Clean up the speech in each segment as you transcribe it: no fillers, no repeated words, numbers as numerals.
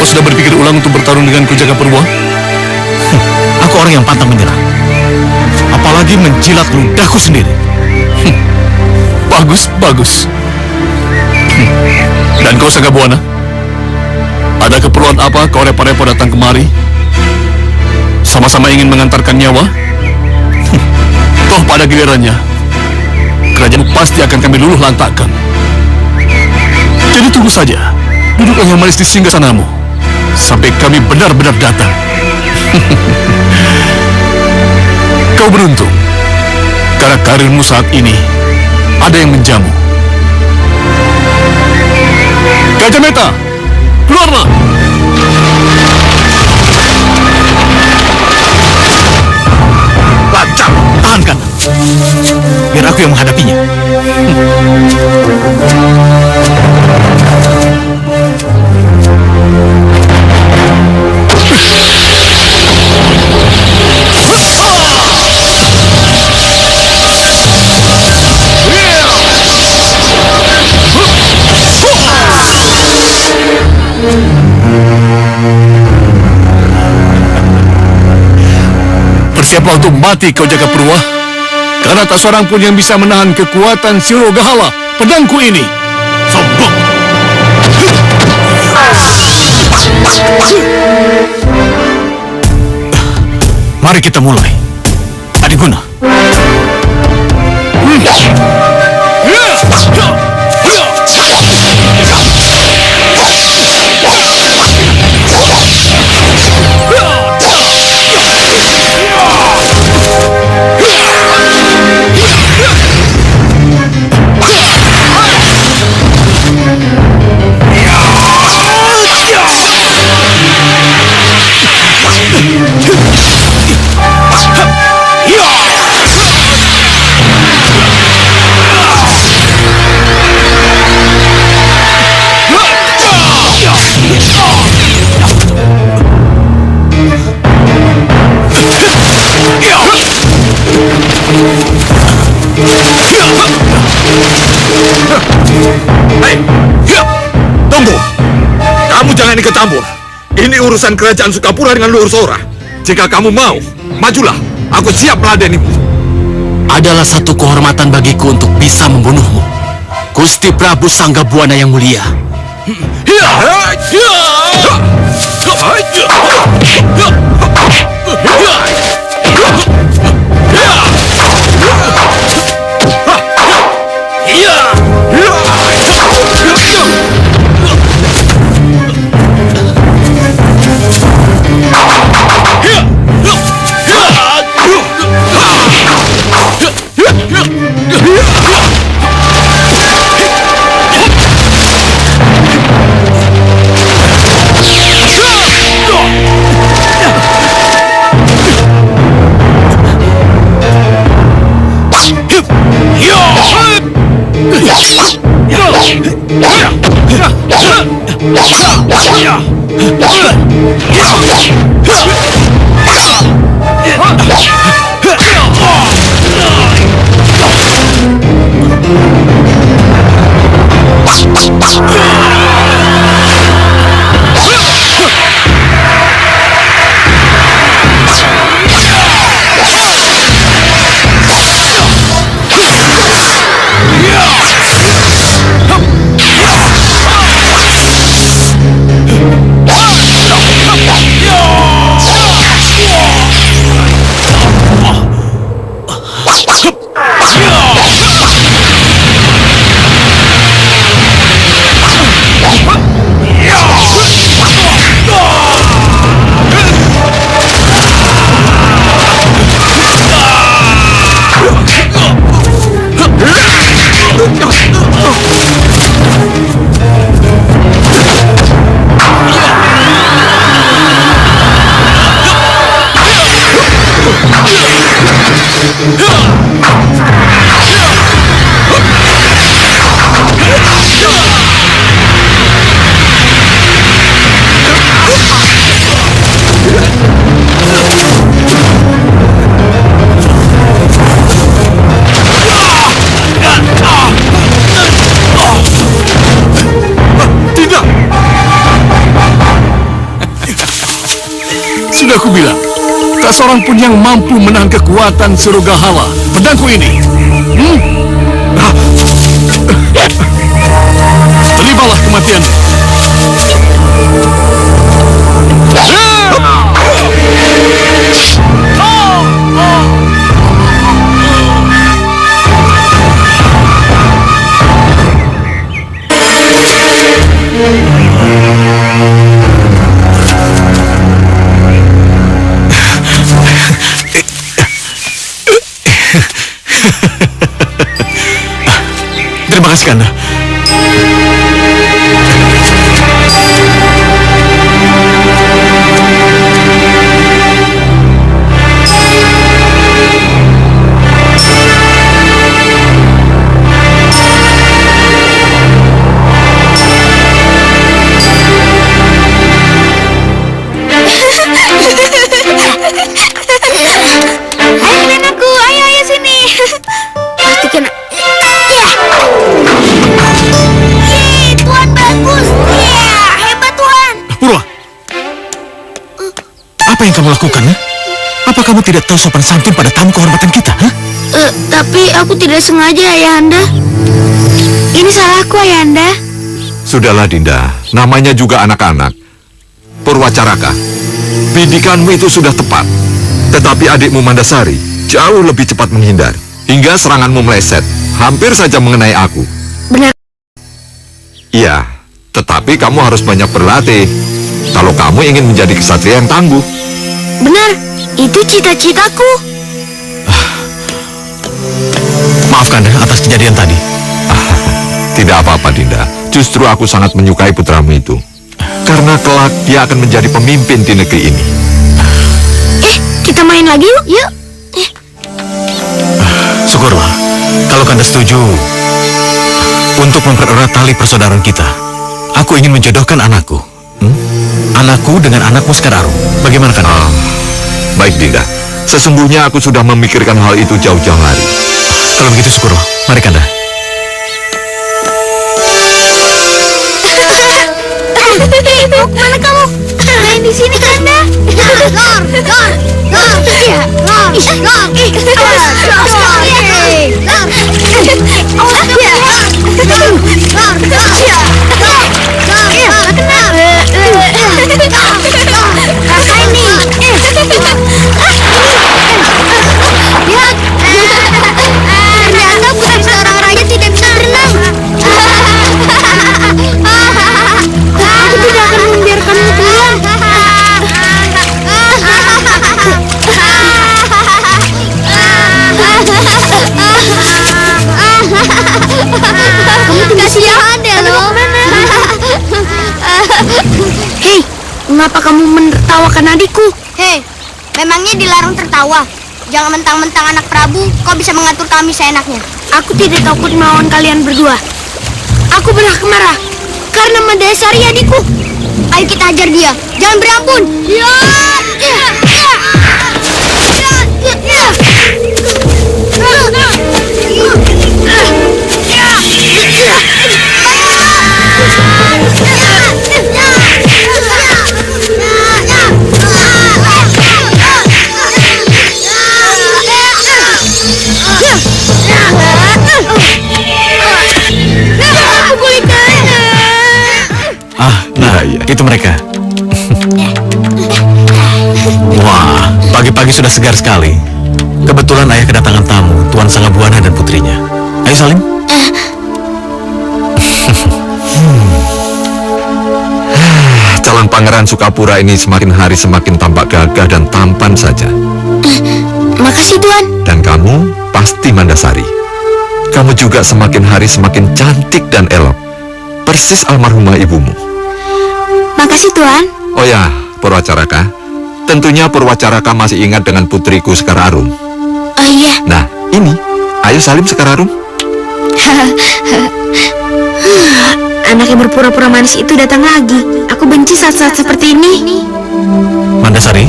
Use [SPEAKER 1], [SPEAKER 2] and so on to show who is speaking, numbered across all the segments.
[SPEAKER 1] Kau sudah berpikir ulang untuk bertarung denganku, Jagapurwa?
[SPEAKER 2] Aku orang yang pantang menyerah. Apalagi menjilat ludahku sendiri.
[SPEAKER 1] Bagus, bagus. Dan kau, Sanggabuana? Ada keperluan apa kau repot-repot datang kemari? Sama-sama ingin mengantarkan nyawa? Toh pada gilirannya, kerajaan pasti akan kami luluh lantakkan. Jadi tunggu saja, duduklah yang manis di singgasanamu sampai kami benar-benar datang. Kau beruntung, karena karirmu saat ini ada yang menjamu. Gajah Meta, keluarlah!
[SPEAKER 2] Lancar, tahankan. Biar aku yang menghadapinya.
[SPEAKER 1] Bersiaplah untuk mati kau, Jagapurwa, karena tak seorang pun yang bisa menahan kekuatan Sirogahala, pedangku ini.
[SPEAKER 2] Sombong! Mari kita mulai. Adiguna.
[SPEAKER 3] Tunggu! Kamu jangan ikut campur. Ini urusan kerajaan Sukapura dengan Luhur Sora. Jika kamu mau, majulah. Aku siap meladenimu.
[SPEAKER 4] Adalah satu kehormatan bagiku untuk bisa membunuhmu, Gusti Prabu Sanggabuana yang mulia.
[SPEAKER 1] Sudah kubilang, tak seorang pun yang mampu menahan kekuatan Surugahala. Pedangku ini. Terimalah kematian.
[SPEAKER 2] Terima kasih, Kanda. Apa yang kamu lakukan? Apa kamu tidak tahu sopan santun pada tamu kehormatan kita?
[SPEAKER 5] Tapi aku tidak sengaja, Ayahanda. Ini salahku, Ayahanda.
[SPEAKER 3] Sudahlah, Dinda. Namanya juga anak-anak. Purwacaraka, bidikanmu itu sudah tepat. Tetapi adikmu Mandasari jauh lebih cepat menghindar. Hingga seranganmu meleset, hampir saja mengenai aku.
[SPEAKER 5] Benar.
[SPEAKER 3] Iya, tetapi kamu harus banyak berlatih. Kalau kamu ingin menjadi ksatria yang tangguh.
[SPEAKER 5] Benar, itu cita-citaku.
[SPEAKER 2] Maaf, Kanda, atas kejadian tadi.
[SPEAKER 3] Tidak apa-apa, Dinda. Justru aku sangat menyukai putramu itu. Karena kelak dia akan menjadi pemimpin di negeri ini.
[SPEAKER 5] Kita main lagi yuk. Yuk.
[SPEAKER 2] Syukurlah. Kalau Kanda setuju, untuk mempererat tali persaudaraan kita, aku ingin menjodohkan anakku. Anakku dengan anakmu Sekararum. Bagaimana, Kanda?
[SPEAKER 3] Baik, Dinda. Sesungguhnya aku sudah memikirkan hal itu jauh-jauh hari.
[SPEAKER 2] Kalau begitu, syukurlah. Mari, Kanda.
[SPEAKER 5] Mau kemana kamu? Main di sini, Kanda. Ternyata bukan seorang raja tidak bisa berenang. Aku tidak akan membiarkanmu pulang. Kamu tinggal sini ada loh. Hei, mengapa kamu menertawakan adikku?
[SPEAKER 6] Hei, memangnya dilarang tertawa? Jangan mentang-mentang anak Prabu, kau bisa mengatur kami seenaknya.
[SPEAKER 5] Aku tidak takut melawan kalian berdua. Aku berhak marah karena Mandasari adikku.
[SPEAKER 6] Ayo kita hajar dia, jangan berampun.
[SPEAKER 2] Itu mereka. Wah, pagi-pagi sudah segar sekali. Kebetulan ayah kedatangan tamu, Tuan Sanggabuana dan putrinya. Ayo, Salim.
[SPEAKER 3] Calon Pangeran Sukapura ini semakin hari semakin tampak gagah dan tampan saja.
[SPEAKER 5] Makasih, Tuan.
[SPEAKER 3] Dan kamu pasti Mandasari. Kamu juga semakin hari semakin cantik dan elok. Persis almarhumah ibumu.
[SPEAKER 5] Makasih, Tuan.
[SPEAKER 3] Oh ya, Purwacaraka. Tentunya Purwacaraka masih ingat dengan putriku Sekararum.
[SPEAKER 5] Oh iya.
[SPEAKER 3] Nah, ini. Ayo Salim Sekararum.
[SPEAKER 5] Anak yang berpura-pura manis itu datang lagi. Aku benci saat-saat seperti ini.
[SPEAKER 2] Mandasari,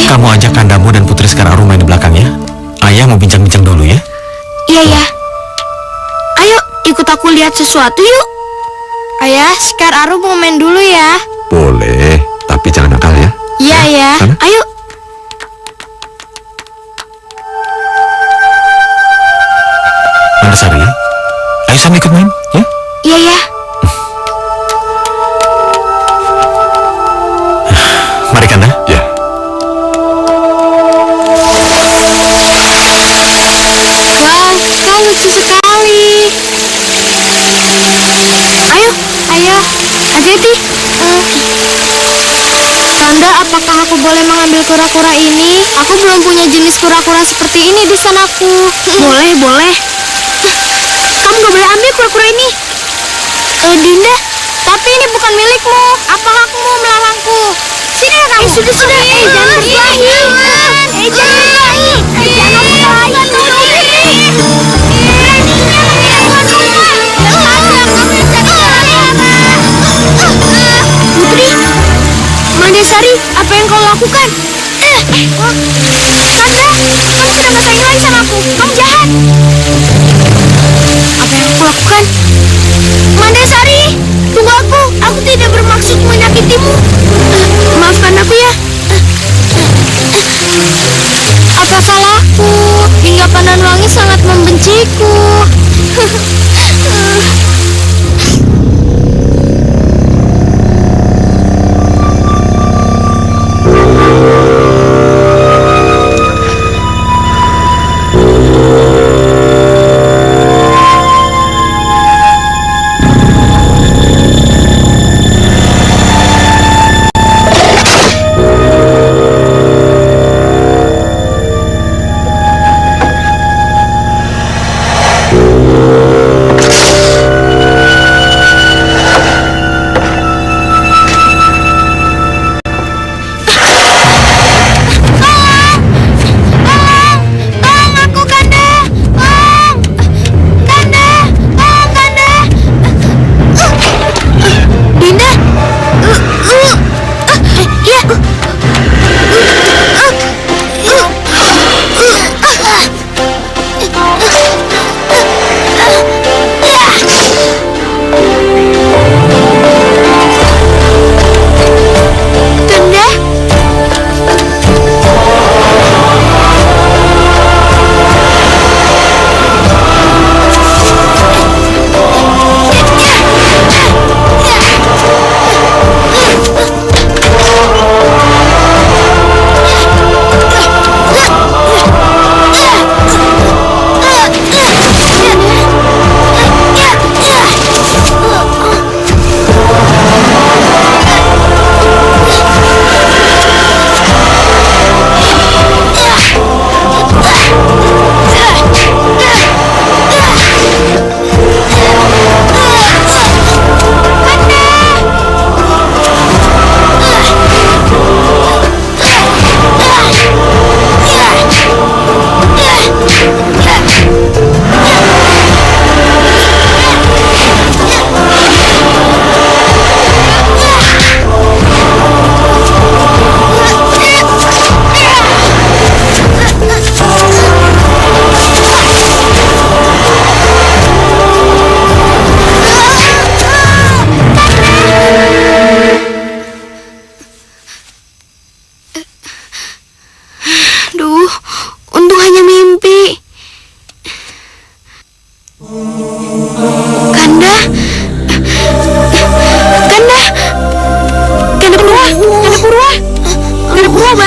[SPEAKER 2] kamu ajak kandamu dan putri Sekararum main di belakangnya. Ayah mau bincang-bincang dulu ya.
[SPEAKER 5] Iya, ya. Ayo, ikut aku lihat sesuatu yuk.
[SPEAKER 6] Ayah, Sekararum mau main dulu ya.
[SPEAKER 3] Boleh, tapi jangan nakal ya.
[SPEAKER 5] Iya ya.
[SPEAKER 3] Sana.
[SPEAKER 5] Ayo.
[SPEAKER 2] Mandasari, ayo sana ikut main, ya?
[SPEAKER 5] Iya ya.
[SPEAKER 2] Mari Kanda.
[SPEAKER 3] Ya.
[SPEAKER 5] Wah, kau lucu sekali. Ayo, ayo. Hati-hati. Kanda, apakah aku boleh mengambil kura-kura ini? Aku belum punya jenis kura-kura seperti ini di sanaku. Boleh, boleh. Kamu gak boleh ambil kura-kura ini. Dinda, tapi ini bukan milikmu. Apa hakmu melarangku? Sini ya kamu. Sudah. Jangan berkelahi. Jangan berkelahi. Jangan Putri, Mandasari, apa yang kau lakukan? Kanda, kamu sudah gak sayang lagi sama aku. Kamu jahat. Apa yang aku lakukan? Mandasari, tunggu aku. Aku tidak bermaksud menyakitimu. Maafkan aku ya. Apa salahku? Hingga Pandan Wangi sangat membenciku.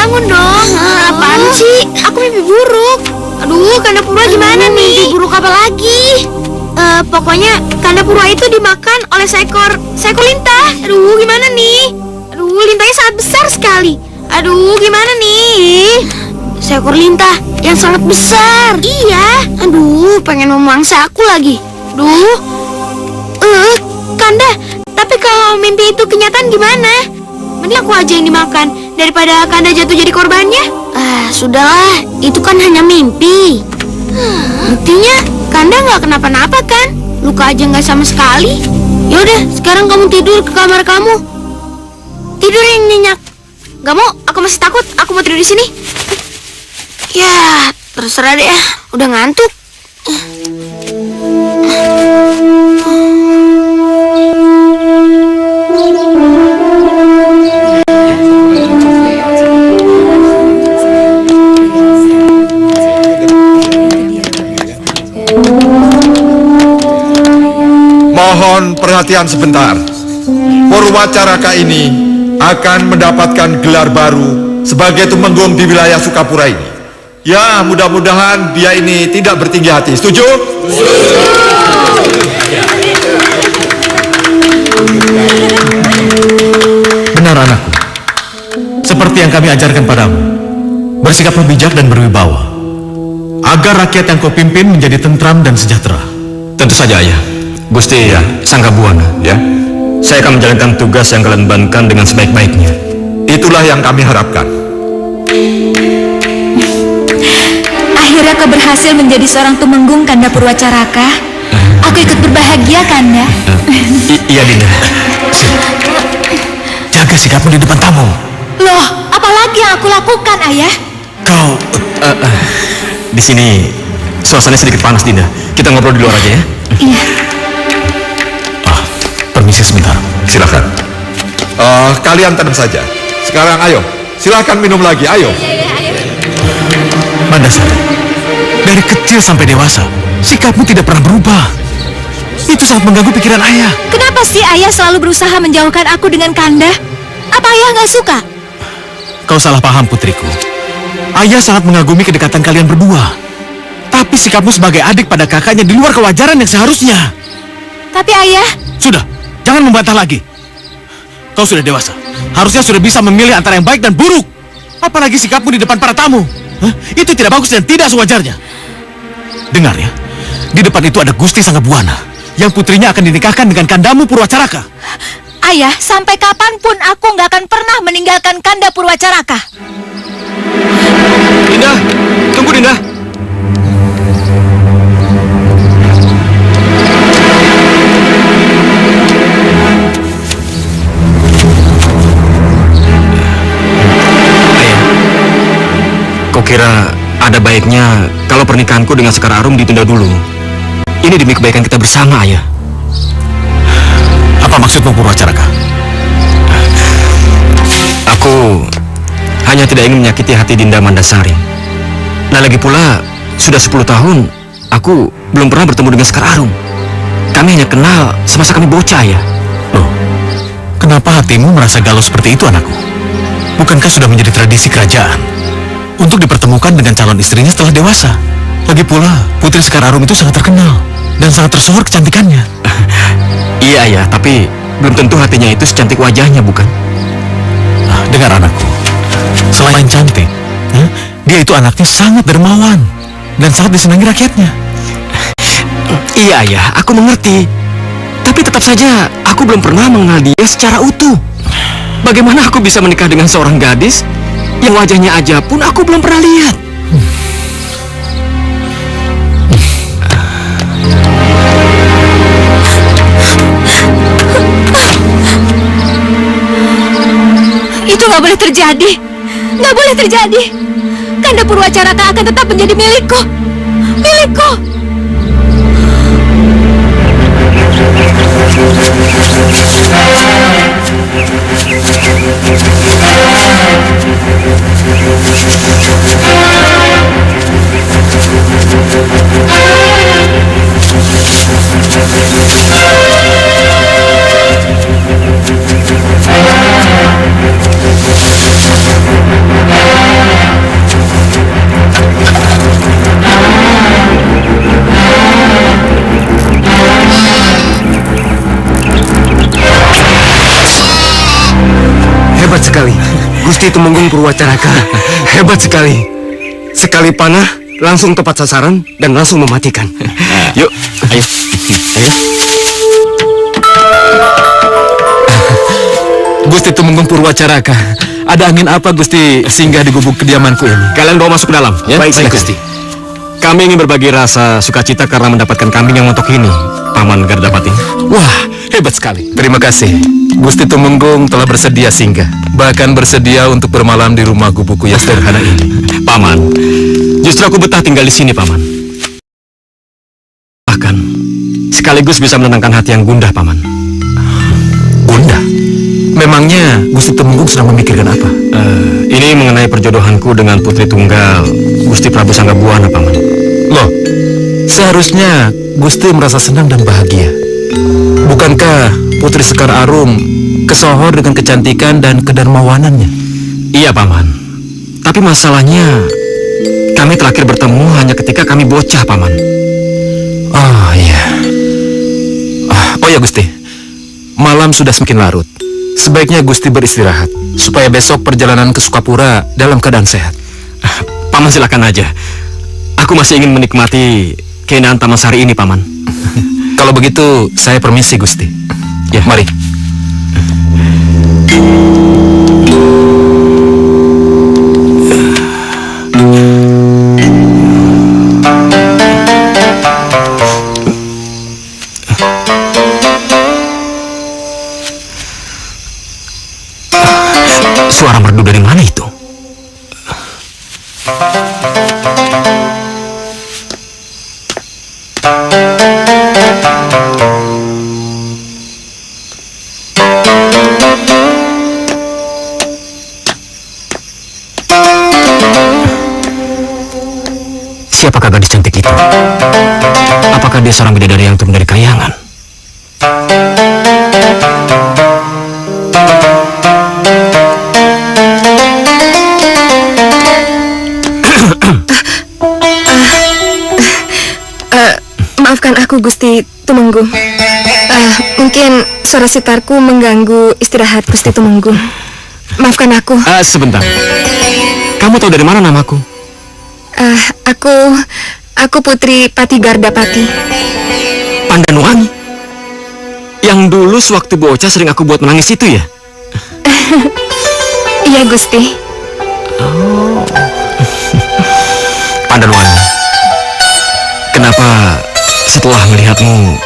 [SPEAKER 5] bangun dong. Apaan sih? Aku mimpi buruk. Aduh, Kanda Purwa gimana nih? Mimpi buruk apa lagi? Pokoknya Kanda Purwa itu dimakan oleh seekor lintah. Aduh, gimana nih? Aduh, lintahnya sangat besar sekali. Aduh, gimana nih? Seekor lintah yang sangat besar. Iya. Aduh, pengen memangsa aku lagi. Aduh. Kanda, tapi kalau mimpi itu kenyataan gimana? Mending aku aja yang dimakan daripada Kanda jatuh jadi korbannya. Sudahlah, itu kan hanya mimpi. Buktinya Kanda nggak kenapa-napa kan? Luka aja nggak sama sekali. Yaudah, sekarang kamu tidur ke kamar kamu. Tidur yang nyenyak. Gak mau? Aku masih takut. Aku mau tidur di sini. Ya, terserah deh ya. Udah ngantuk.
[SPEAKER 3] perhatian sebentar. Purwacaraka ini akan mendapatkan gelar baru sebagai tumenggung di wilayah Sukapura ini. Ya, mudah-mudahan dia ini tidak bertinggi hati. Setuju?
[SPEAKER 2] Benar anakku. Seperti yang kami ajarkan padamu, bersikaplah bijak dan berwibawa, agar rakyat yang kau pimpin menjadi tentram dan sejahtera.
[SPEAKER 4] Tentu saja, Ayah. Gusti Sanggabuana,
[SPEAKER 3] Ya.
[SPEAKER 4] saya akan menjalankan tugas yang kalian bebankan dengan sebaik-baiknya.
[SPEAKER 3] Itulah yang kami harapkan.
[SPEAKER 7] Akhirnya kau berhasil menjadi seorang tumenggung, Kanda Purwacaraka. Aku ikut berbahagia, Kanda.
[SPEAKER 4] Iya, Dinda.
[SPEAKER 2] Jaga sikapmu di depan tamu.
[SPEAKER 7] Loh, apalagi yang aku lakukan, Ayah?
[SPEAKER 2] Kau
[SPEAKER 4] Di sini suasananya sedikit panas, Dinda. Kita ngobrol di luar aja ya.
[SPEAKER 7] Iya.
[SPEAKER 2] permisi sebentar.
[SPEAKER 3] Silakan. Kalian tenang saja. Sekarang ayo, silakan minum lagi. Ayo.
[SPEAKER 2] Mandasari, dari kecil sampai dewasa, sikapmu tidak pernah berubah. Itu sangat mengganggu pikiran ayah.
[SPEAKER 7] Kenapa sih ayah selalu berusaha menjauhkan aku dengan Kanda? Apa ayah nggak suka?
[SPEAKER 2] Kau salah paham, putriku. Ayah sangat mengagumi kedekatan kalian berdua. Tapi sikapmu sebagai adik pada kakaknya di luar kewajaran yang seharusnya.
[SPEAKER 7] Tapi ayah...
[SPEAKER 2] Sudah, jangan membantah lagi. Kau sudah dewasa. Harusnya sudah bisa memilih antara yang baik dan buruk. Apalagi sikapmu di depan para tamu. Itu tidak bagus dan tidak sewajarnya. Dengar ya, di depan itu ada Gusti Sanggabuana yang putrinya akan dinikahkan dengan kandamu Purwacaraka.
[SPEAKER 7] Ayah, sampai kapanpun aku nggak akan pernah meninggalkan Kanda Purwacaraka.
[SPEAKER 4] Dinda, tunggu Dinda. Kau kira ada baiknya kalau pernikahanku dengan Sekar Arum ditunda dulu? Ini demi kebaikan kita bersama, Ayah.
[SPEAKER 2] Apa maksudmu Purwacaraka?
[SPEAKER 4] Aku hanya tidak ingin menyakiti hati Dinda Mandasari. Nah, lagi pula sudah 10 tahun aku belum pernah bertemu dengan Sekar Arum. Kami hanya kenal semasa kami bocah, ya.
[SPEAKER 2] Loh, kenapa hatimu merasa galau seperti itu, anakku? Bukankah sudah menjadi tradisi kerajaan untuk dipertemukan dengan calon istrinya setelah dewasa? Lagi pula, Putri Sekar Arum itu sangat terkenal dan sangat tersohor kecantikannya.
[SPEAKER 4] Iya, ya, tapi belum tentu hatinya itu secantik wajahnya, bukan?
[SPEAKER 2] Dengar anakku, selain cantik, dia itu anaknya sangat dermawan dan sangat disenangi rakyatnya.
[SPEAKER 4] Iya, ya, aku mengerti. Tapi tetap saja aku belum pernah mengenal dia secara utuh. Bagaimana aku bisa menikah dengan seorang gadis yang wajahnya aja pun aku belum pernah lihat?
[SPEAKER 7] Itu nggak boleh terjadi. Nggak boleh terjadi. Kanda Purwacaraka akan tetap menjadi milikku. Milikku.
[SPEAKER 4] Hebat sekali, Gusti Tumenggung Purwacaraka. Hebat sekali. Sekali panah, langsung tepat sasaran dan langsung mematikan. Yuk, ayo. Ayo.
[SPEAKER 2] Gusti Tumenggung Purwacaraka, ada angin apa Gusti singgah di gubuk kediamanku ini?
[SPEAKER 4] Kalian bawa masuk ke dalam, ya?
[SPEAKER 2] Baik,
[SPEAKER 4] Baik, Gusti. Kami ingin berbagi rasa sukacita karena mendapatkan kambing yang montok ini, Paman Gardapati.
[SPEAKER 2] Wah, hebat sekali. Terima kasih. Gusti Tumenggung telah bersedia singgah, bahkan bersedia untuk bermalam di rumah gubukku yang sederhana ini.
[SPEAKER 4] Paman, justru aku betah tinggal di sini, Paman. Bahkan, sekaligus bisa menenangkan hati yang gundah, Paman.
[SPEAKER 2] Gundah? Memangnya Gusti Tumenggung sedang memikirkan apa?
[SPEAKER 4] Ini mengenai perjodohanku dengan putri tunggal Gusti Prabu Sanggabuana, Paman.
[SPEAKER 2] Loh, seharusnya Gusti merasa senang dan bahagia.
[SPEAKER 8] Bukankah Putri Sekar Arum kesohor dengan kecantikan dan kedermawanannya?
[SPEAKER 4] Iya, Paman. Tapi masalahnya, kami terakhir bertemu hanya ketika kami bocah, Paman.
[SPEAKER 8] Oh iya. Oh ya Gusti, malam sudah semakin larut. Sebaiknya Gusti beristirahat supaya besok perjalanan ke Sukapura dalam keadaan sehat.
[SPEAKER 4] Paman silakan aja. Aku masih ingin menikmati keindahan Taman Sari ini, Paman.
[SPEAKER 8] Kalau begitu, saya permisi Gusti. Ya, mari.
[SPEAKER 4] Suara merdu dari mana itu? Siapakah gadis cantik itu? Apakah dia seorang bidadari yang turun dari kayangan?
[SPEAKER 7] Maafkan aku, Gusti Tumenggung. Mungkin suara sitarku mengganggu istirahat Gusti Tumenggung. Maafkan aku.
[SPEAKER 4] Sebentar. Kamu tahu dari mana namaku?
[SPEAKER 7] Aku Putri Patigardapati.
[SPEAKER 4] Pandanwangi? Yang dulu sewaktu bocah sering aku buat menangis itu ya?
[SPEAKER 7] Iya, Gusti.
[SPEAKER 4] Oh. Pandanwangi. Kenapa setelah melihatmu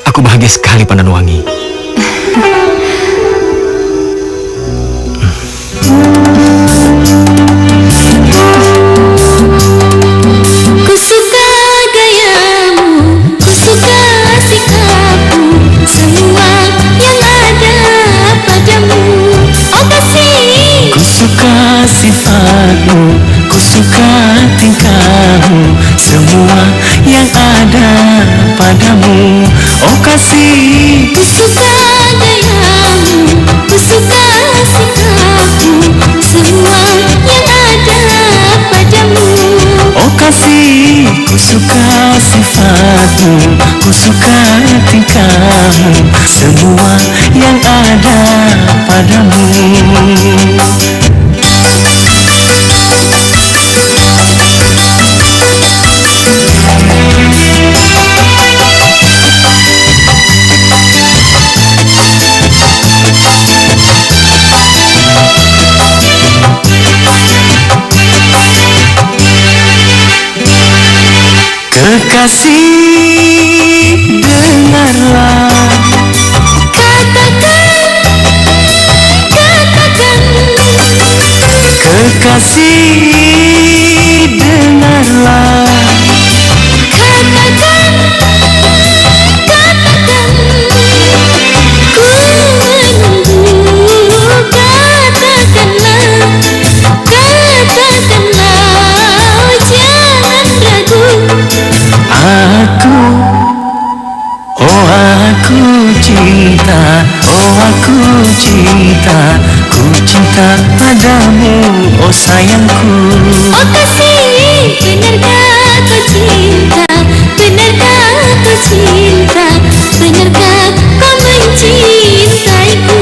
[SPEAKER 4] aku bahagia sekali, Pandanwangi?
[SPEAKER 5] Ku suka gayamu, ku suka sikapmu, semua yang ada padamu. Oh kasih.
[SPEAKER 9] Ku suka sifatmu, ku suka tingkahmu, semua yang ada padamu. Oh kasih.
[SPEAKER 5] Ku suka gayamu, ku suka sikapmu, semua yang ada padamu.
[SPEAKER 9] Oh kasih, ku suka sifatmu, ku suka tingkahmu, semua yang ada padamu. Kekasih, dengarlah.
[SPEAKER 5] Katakan.
[SPEAKER 9] Kekasih, dengarlah.
[SPEAKER 5] Katakan. Ku menunggu. Katakanlah. Oh jangan ragu.
[SPEAKER 9] Aku cinta, ku cinta padamu, oh sayangku.
[SPEAKER 5] Oh kasih, benarkah kau cinta? Benarkah kau cinta? Benarkah kau mencintaiku?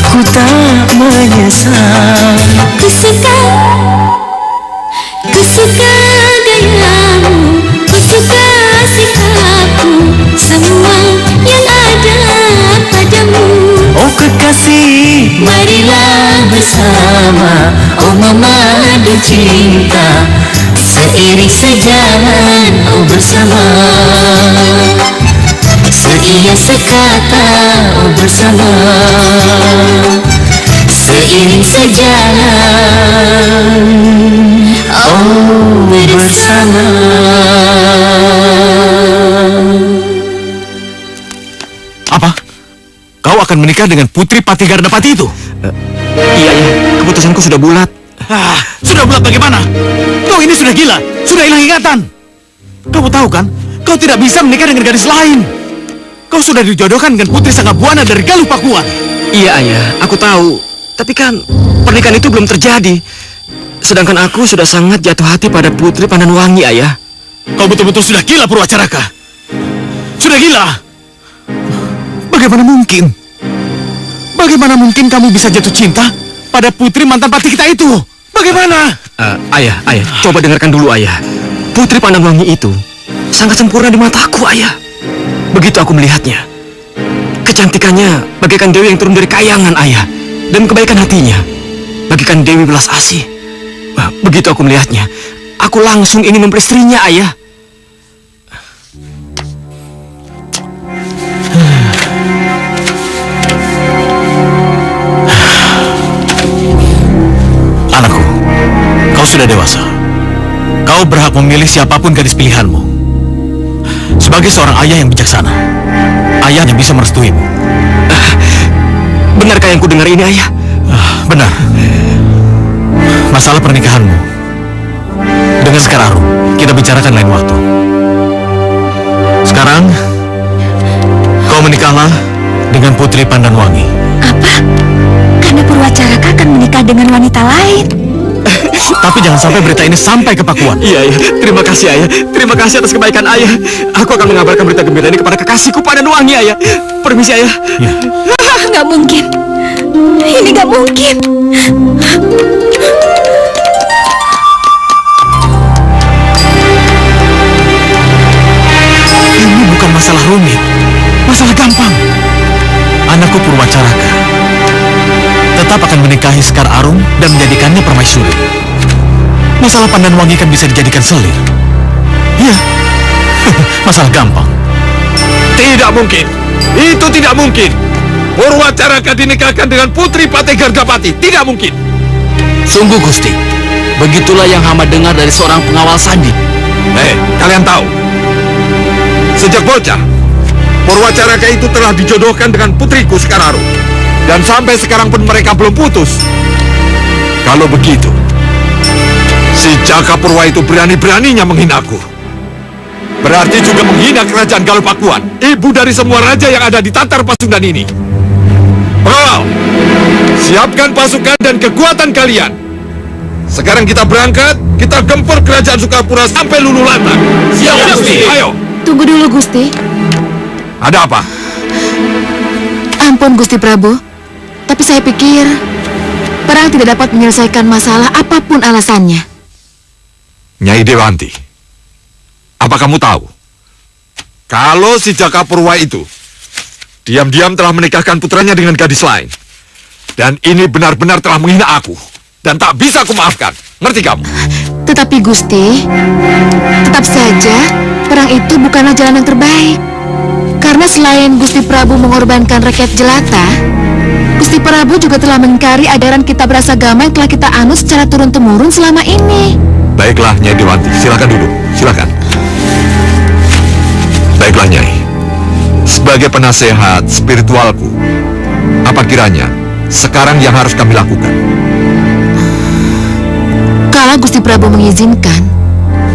[SPEAKER 9] ku tak menyesal.
[SPEAKER 7] Ku suka gayamu, ku suka sikapmu, semua yang ada padamu.
[SPEAKER 9] Oh kekasih,
[SPEAKER 7] Marilah bersama,
[SPEAKER 9] oh memadu cinta,
[SPEAKER 7] seiring sejalan, oh bersama.
[SPEAKER 9] seia sekata, oh bersama,
[SPEAKER 7] Seiring sejalan,
[SPEAKER 9] oh bersama.
[SPEAKER 2] Apa? Kau akan menikah dengan Putri Patigardapati itu?
[SPEAKER 4] Iya, ayah. Keputusanku sudah bulat.
[SPEAKER 2] Sudah bulat bagaimana? Kau ini sudah gila, sudah hilang ingatan. Kamu tahu kan, kau tidak bisa menikah dengan gadis lain. Kau sudah dijodohkan dengan Putri Sanggabuana dari Galuh Pakuan.
[SPEAKER 4] Iya, ayah. Aku tahu. Tapi kan pernikahan itu belum terjadi. Sedangkan aku sudah sangat jatuh hati pada Putri Pandanwangi, ayah.
[SPEAKER 2] Kau betul-betul sudah gila, Purwacaraka. Sudah gila. Bagaimana mungkin? Bagaimana mungkin kamu bisa jatuh cinta pada putri mantan pati kita itu? Bagaimana?
[SPEAKER 4] Ayah, coba dengarkan dulu, ayah. Putri Pandanwangi itu sangat sempurna di mataku, ayah. Begitu aku melihatnya, kecantikannya bagaikan dewi yang turun dari kayangan, ayah. Dan kebaikan hatinya bagaikan dewi belas asih. Begitu aku melihatnya, aku langsung ingin memperistrinya, ayah.
[SPEAKER 2] Anakku, kau sudah dewasa. Kau berhak memilih siapapun gadis pilihanmu. Sebagai seorang ayah yang bijaksana, ayah yang bisa merestuimu.
[SPEAKER 4] Benarkah yang kudengar ini, ayah?
[SPEAKER 2] Benar. Masalah pernikahanmu dengan Sekar Arum kita bicarakan lain waktu. Sekarang kau menikahlah dengan Putri Pandanwangi.
[SPEAKER 7] Apa? Karena Purwacaraka akan menikah dengan wanita lain.
[SPEAKER 2] Tapi jangan sampai berita ini sampai ke Pakuan.
[SPEAKER 4] Iya, ayah. Terima kasih, ayah. Terima kasih atas kebaikan ayah. Aku akan mengabarkan berita gembira ini kepada kekasihku Pandanwangi, ayah. Permisi, ayah.
[SPEAKER 2] Ya.
[SPEAKER 7] Nggak mungkin. Ini nggak mungkin.
[SPEAKER 2] Ini bukan masalah rumit, masalah gampang. Anakku Purwacaraka tetap akan menikahi Sekar Arum dan menjadikannya permaisuri. Masalah Pandanwangi kan bisa dijadikan selir. Iya, masalah gampang.
[SPEAKER 3] Tidak mungkin. Itu tidak mungkin. Purwacaraka dinikahkan dengan Putri Patigardapati. Tidak mungkin.
[SPEAKER 1] Sungguh Gusti, begitulah yang hamba dengar dari seorang pengawal sandi.
[SPEAKER 3] Kalian tahu, sejak bocah, Purwacaraka itu telah dijodohkan dengan putriku Sekar Arum. Dan sampai sekarang pun mereka belum putus. Kalau begitu, si Jaka Purwa itu berani-beraninya menghinaku. Berarti juga menghina kerajaan Galuh Pakuan, ibu dari semua raja yang ada di Tatar Pasundan ini. Pengawal, siapkan pasukan dan kekuatan kalian. Sekarang kita berangkat, kita gempur kerajaan Sukapura sampai Lululantak. Siap, Gusti. Ayo.
[SPEAKER 7] Tunggu dulu, Gusti.
[SPEAKER 3] Ada apa?
[SPEAKER 7] Ampun, Gusti Prabu. Tapi saya pikir perang tidak dapat menyelesaikan masalah apapun alasannya.
[SPEAKER 3] Nyai Dewanti, apa kamu tahu? Kalau si Jaka Purwa itu diam-diam telah menikahkan putranya dengan gadis lain. Dan ini benar-benar telah menghina aku. Dan tak bisa aku maafkan. Ngerti kamu?
[SPEAKER 7] Tetapi Gusti, tetap saja perang itu bukanlah jalan yang terbaik. Karena selain Gusti Prabu mengorbankan rakyat jelata, Gusti Prabu juga telah mengingkari ajaran kitab rasagama yang telah kita anut secara turun-temurun selama ini.
[SPEAKER 3] Baiklah, Nyai Dewanti. Silakan duduk. Silakan. Baiklah, Nyai. Sebagai penasehat spiritualku, apa kiranya sekarang yang harus kami lakukan?
[SPEAKER 7] Kalau Gusti Prabu mengizinkan,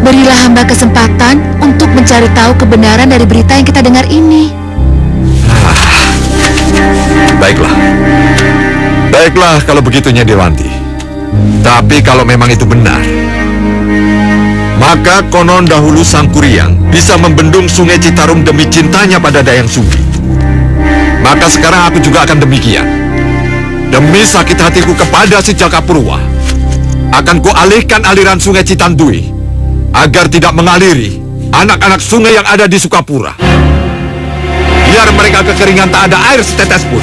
[SPEAKER 7] berilah hamba kesempatan untuk mencari tahu kebenaran dari berita yang kita dengar ini.
[SPEAKER 3] Baiklah. Baiklah kalau begitu, Nyai Dewanti. Tapi kalau memang itu benar, maka konon dahulu Sang Kuryang bisa membendung sungai Citarum demi cintanya pada Dayang Sumbi. Maka sekarang aku juga akan demikian. Demi sakit hatiku kepada si Jakapurwa, akan kualihkan aliran sungai Citandui agar tidak mengaliri anak-anak sungai yang ada di Sukapura. Biar mereka kekeringan tak ada air setetes pun.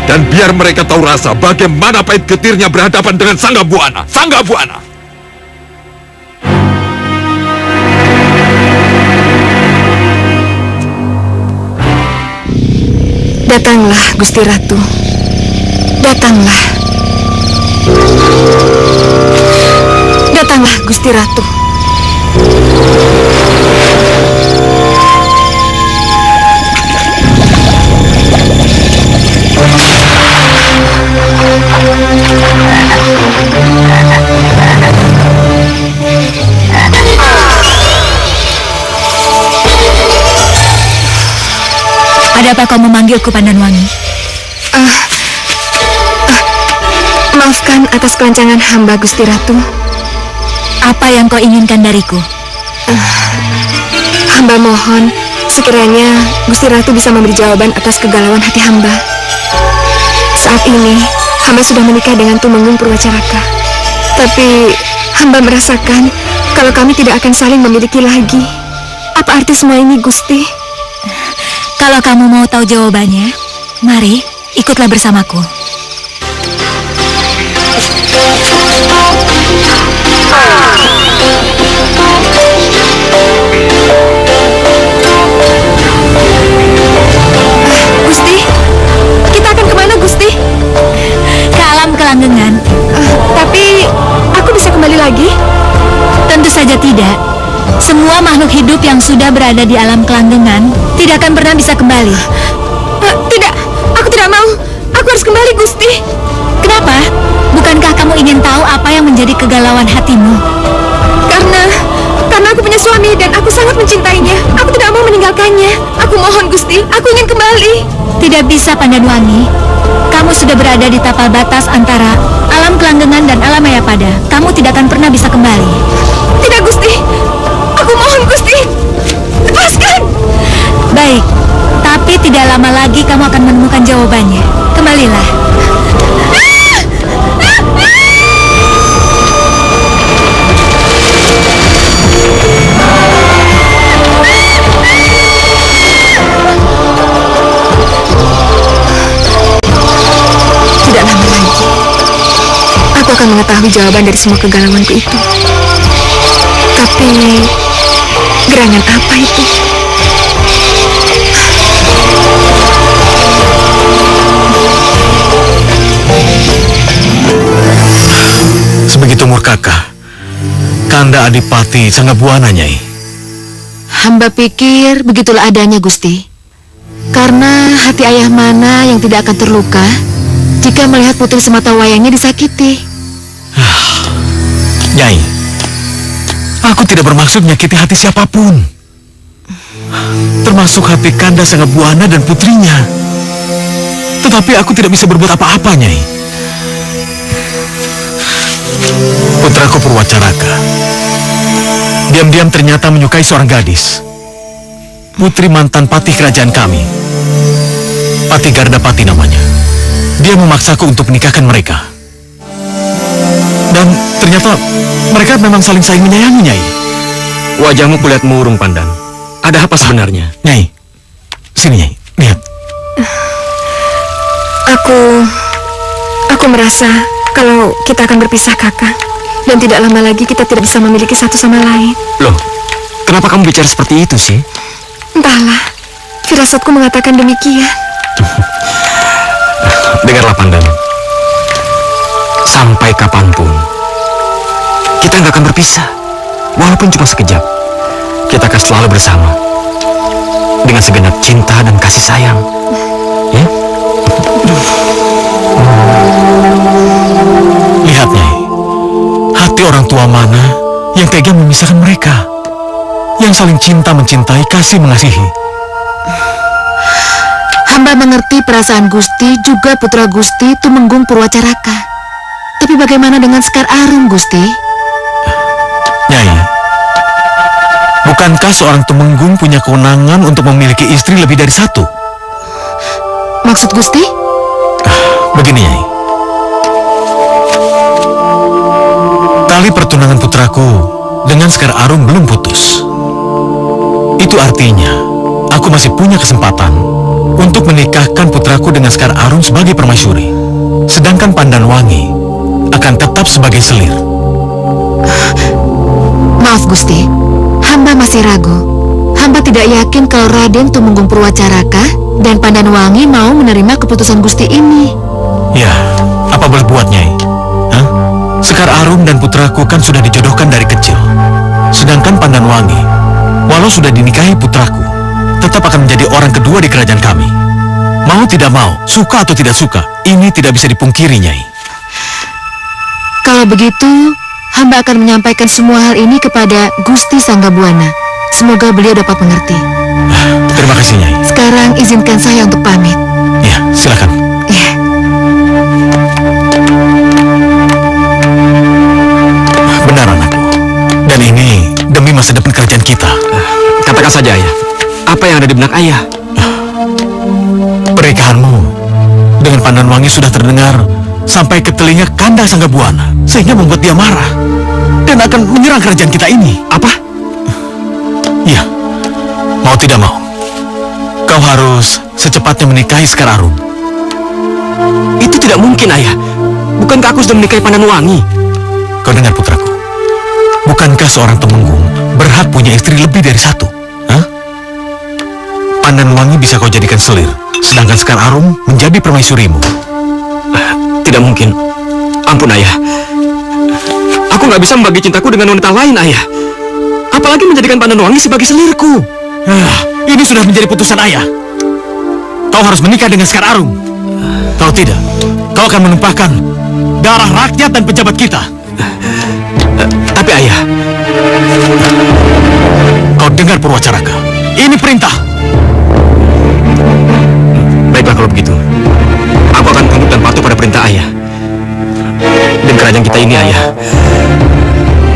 [SPEAKER 3] Dan biar mereka tahu rasa bagaimana pahit getirnya berhadapan dengan Sangga Buana. Sangga Buana!
[SPEAKER 7] Datanglah, Gusti Ratu. Datanglah. Datanglah, Gusti Ratu.
[SPEAKER 5] Ada apa kau memanggilku, Pandanwangi?
[SPEAKER 7] Maafkan atas kelancangan hamba, Gusti Ratu.
[SPEAKER 5] Apa yang kau inginkan dariku?
[SPEAKER 7] Hamba mohon, sekiranya Gusti Ratu bisa memberi jawaban atas kegalauan hati hamba. Saat ini, hamba sudah menikah dengan Tumenggung Purwacaraka. Tapi, hamba merasakan kalau kami tidak akan saling memiliki lagi. Apa arti semua ini, Gusti?
[SPEAKER 5] Kalau kamu mau tahu jawabannya, mari ikutlah bersamaku.
[SPEAKER 7] Gusti, kita akan kemana, Gusti?
[SPEAKER 5] Ke alam kelanggengan.
[SPEAKER 7] Tapi, aku bisa kembali lagi?
[SPEAKER 5] Tentu saja tidak. Semua makhluk hidup yang sudah berada di alam kelanggengan tidak akan pernah bisa kembali.
[SPEAKER 7] Tidak, aku tidak mau. Aku harus kembali, Gusti.
[SPEAKER 5] Kenapa? Bukankah kamu ingin tahu apa yang menjadi kegalauan hatimu?
[SPEAKER 7] Karena aku punya suami dan aku sangat mencintainya. Aku tidak mau meninggalkannya. Aku mohon, Gusti, aku ingin kembali.
[SPEAKER 5] Tidak bisa, Pandanwangi. Kamu sudah berada di tapal batas antara alam kelanggengan dan alam mayapada. Kamu tidak akan pernah bisa kembali.
[SPEAKER 7] Tidak, Gusti. Aku mohon, Gusti. Lepaskan.
[SPEAKER 5] Baik, tapi tidak lama lagi kamu akan menemukan jawabannya. Kembalilah.
[SPEAKER 7] Tidak lama lagi, aku akan mengetahui jawaban dari semua kegalauanku itu. Tapi, gerangan apa itu?
[SPEAKER 2] Sebegitu murkakah Kanda Adipati Sanggabuana, Nyai?
[SPEAKER 7] Hamba pikir begitulah adanya, Gusti. Karena hati ayah mana yang tidak akan terluka jika melihat putri semata wayangnya disakiti.
[SPEAKER 2] Nyai, aku tidak bermaksud menyakiti hati siapapun, termasuk hati Kanda Sanggabuana dan putrinya. Tetapi aku tidak bisa berbuat apa-apa, Nyai. Putraku Purwacaraka diam-diam ternyata menyukai seorang gadis, putri mantan patih kerajaan kami, Patih Gardapati namanya. Dia memaksaku untuk menikahkan mereka. Dan ternyata mereka memang saling menyayangi, Nyai.
[SPEAKER 4] Wajahmu kulihat murung, Pandan. Ada apa sebenarnya?
[SPEAKER 2] Nyai, sini, Nyai, lihat.
[SPEAKER 7] Aku merasa kalau kita akan berpisah, Kakak. Dan tidak lama lagi kita tidak bisa memiliki satu sama lain.
[SPEAKER 4] Loh, kenapa kamu bicara seperti itu sih?
[SPEAKER 7] Entahlah, firasatku mengatakan demikian.
[SPEAKER 4] Dengarlah, Pandan. Sampai kapanpun, kita nggak akan berpisah. Walaupun cuma sekejap, kita akan selalu bersama. Dengan segenap cinta dan kasih sayang. Ya?
[SPEAKER 2] Lihat, Nyai. Hati orang tua mana yang tega memisahkan mereka? Yang saling cinta mencintai, kasih mengasihi.
[SPEAKER 7] Hamba mengerti perasaan Gusti, juga putra Gusti Tumenggung Purwacaraka. Tapi bagaimana dengan Sekar Arum, Gusti?
[SPEAKER 2] Nyai, bukankah seorang Tumenggung punya kewenangan untuk memiliki istri lebih dari satu?
[SPEAKER 7] Maksud Gusti?
[SPEAKER 2] Begini, Nyai. Tali pertunangan putraku dengan Sekar Arum belum putus. Itu artinya, aku masih punya kesempatan untuk menikahkan putraku dengan Sekar Arum sebagai permaisuri. Sedangkan Pandanwangi akan tetap sebagai selir.
[SPEAKER 7] Maaf Gusti, hamba masih ragu. Hamba tidak yakin kalau Raden Tumenggung Purwacaraka dan Pandanwangi mau menerima keputusan Gusti ini.
[SPEAKER 2] Ya, apa boleh buat, Nyai? Hah? Sekar Arum dan putraku kan sudah dijodohkan dari kecil. Sedangkan Pandanwangi, walau sudah dinikahi putraku, tetap akan menjadi orang kedua di kerajaan kami. Mau tidak mau, suka atau tidak suka, ini tidak bisa dipungkiri, Nyai.
[SPEAKER 7] Kalau begitu, hamba akan menyampaikan semua hal ini kepada Gusti Sanggabuana. Semoga beliau dapat mengerti.
[SPEAKER 2] Terima kasih, Nyai.
[SPEAKER 7] Sekarang izinkan saya untuk pamit.
[SPEAKER 2] Ya, silakan.
[SPEAKER 7] Ya.
[SPEAKER 2] Benar, anakku. Dan ini demi masa depan kerajaan kita.
[SPEAKER 4] Katakan saja, Ayah. Apa yang ada di benak Ayah?
[SPEAKER 2] Pernikahanmu dengan Pandanwangi sudah terdengar sampai ke telinga Kanda Sanggabuana, sehingga membuat dia marah dan akan menyerang kerajaan kita ini.
[SPEAKER 4] Apa?
[SPEAKER 2] Ya, mau tidak mau, kau harus secepatnya menikahi Sekar Arum.
[SPEAKER 4] Itu tidak mungkin, Ayah. Bukankah aku sudah menikahi Pandanwangi?
[SPEAKER 2] Kau dengar, putraku. Bukankah seorang Temenggung berhak punya istri lebih dari satu? Hah? Pandanwangi bisa kau jadikan selir, sedangkan Sekar Arum menjadi permaisurimu.
[SPEAKER 4] Tidak mungkin. Ampun, Ayah. Aku nggak bisa membagi cintaku dengan wanita lain, Ayah. Apalagi menjadikan Pandanwangi sebagai selirku.
[SPEAKER 2] Ini sudah menjadi putusan Ayah. Kau harus menikah dengan Sekar Arum. Kalau tidak, kau akan menumpahkan darah rakyat dan pejabat kita.
[SPEAKER 4] Tapi Ayah,
[SPEAKER 2] kau dengar Purwacaraka. Ini perintah.
[SPEAKER 4] Baiklah kalau begitu. Aku akan tunduk dan patuh pada perintah Ayah. Dan kerajaan kita ini, Ayah.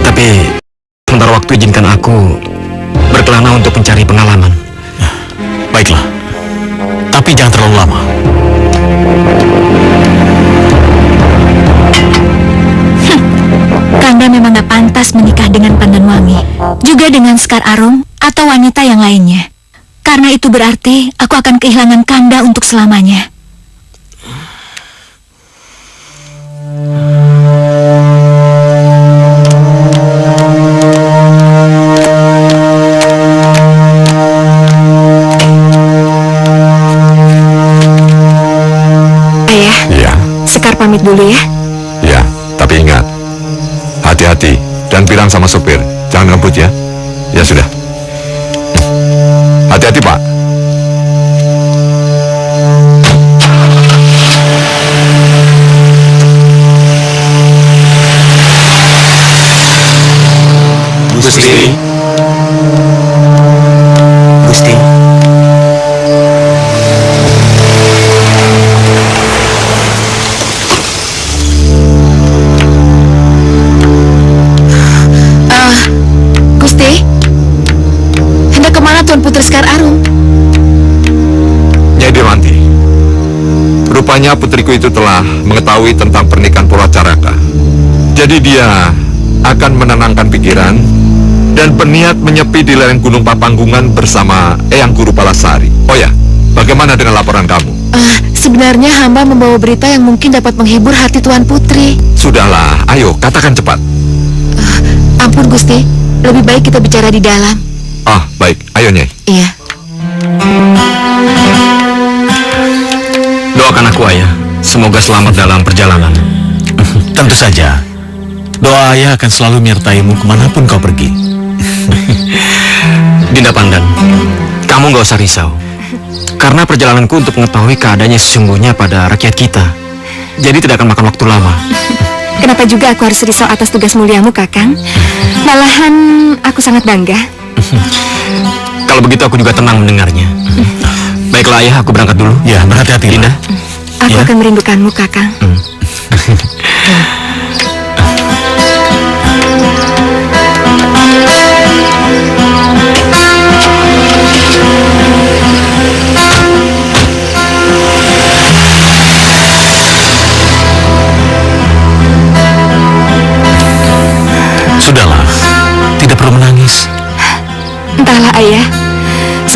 [SPEAKER 4] Tapi sementara waktu izinkan aku berkelana untuk mencari pengalaman.
[SPEAKER 2] Baiklah. Tapi jangan terlalu lama.
[SPEAKER 10] Kanda memang gak pantas menikah dengan Pandanwangi, juga dengan Sekar Arum atau wanita yang lainnya. Karena itu berarti aku akan kehilangan Kanda untuk selamanya.
[SPEAKER 7] Ayah,
[SPEAKER 3] Ya,
[SPEAKER 7] Sekar pamit dulu ya.
[SPEAKER 3] ya, tapi ingat, hati-hati dan bilang sama sopir, jangan ngebut ya. Ya sudah. Hati-hati, Pak.
[SPEAKER 4] Gusti. Gusti.
[SPEAKER 7] Gusti, hendak kemana Tuan Putri Sekar Arum?
[SPEAKER 3] Nyai Dirwanti, rupanya putriku itu telah mengetahui tentang pernikahan Purwacaraka. Jadi dia akan menenangkan pikiran dan berniat menyepi di lereng Gunung Papanggungan bersama Eyang Guru Palasari. Oh ya, bagaimana dengan laporan kamu?
[SPEAKER 7] Sebenarnya hamba membawa berita yang mungkin dapat menghibur hati Tuan Putri.
[SPEAKER 3] Sudahlah, ayo katakan cepat.
[SPEAKER 7] Ampun Gusti, lebih baik kita bicara di dalam.
[SPEAKER 3] Ah, baik, ayo Nyai.
[SPEAKER 7] Iya.
[SPEAKER 4] Doakan aku, Ayah. Semoga selamat dalam perjalanan.
[SPEAKER 2] Tentu saja. Doa Ayah akan selalu menyertaimu kemanapun kau pergi.
[SPEAKER 4] Dinda Pandan, kamu nggak usah risau. Karena perjalananku untuk mengetahui keadaannya sesungguhnya pada rakyat kita. Jadi tidak akan makan waktu lama.
[SPEAKER 10] Kenapa juga aku harus risau atas tugas muliamu, Kakang? Malahan aku sangat bangga.
[SPEAKER 4] Kalau begitu aku juga tenang mendengarnya. Baiklah Ayah, aku berangkat dulu.
[SPEAKER 2] Ya, berhati-hati,
[SPEAKER 4] Dinda.
[SPEAKER 10] Aku
[SPEAKER 2] Ya.
[SPEAKER 10] akan merindukanmu, Kakang.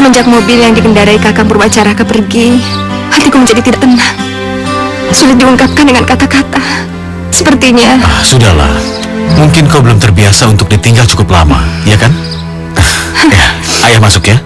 [SPEAKER 7] Semenjak mobil yang dikendarai Kakang Purwacaraka pergi, hatiku menjadi tidak tenang. Sulit diungkapkan dengan kata-kata. Sepertinya...
[SPEAKER 2] Sudahlah. Mungkin kau belum terbiasa untuk ditinggal cukup lama, ya kan? Ya, ayah masuk ya.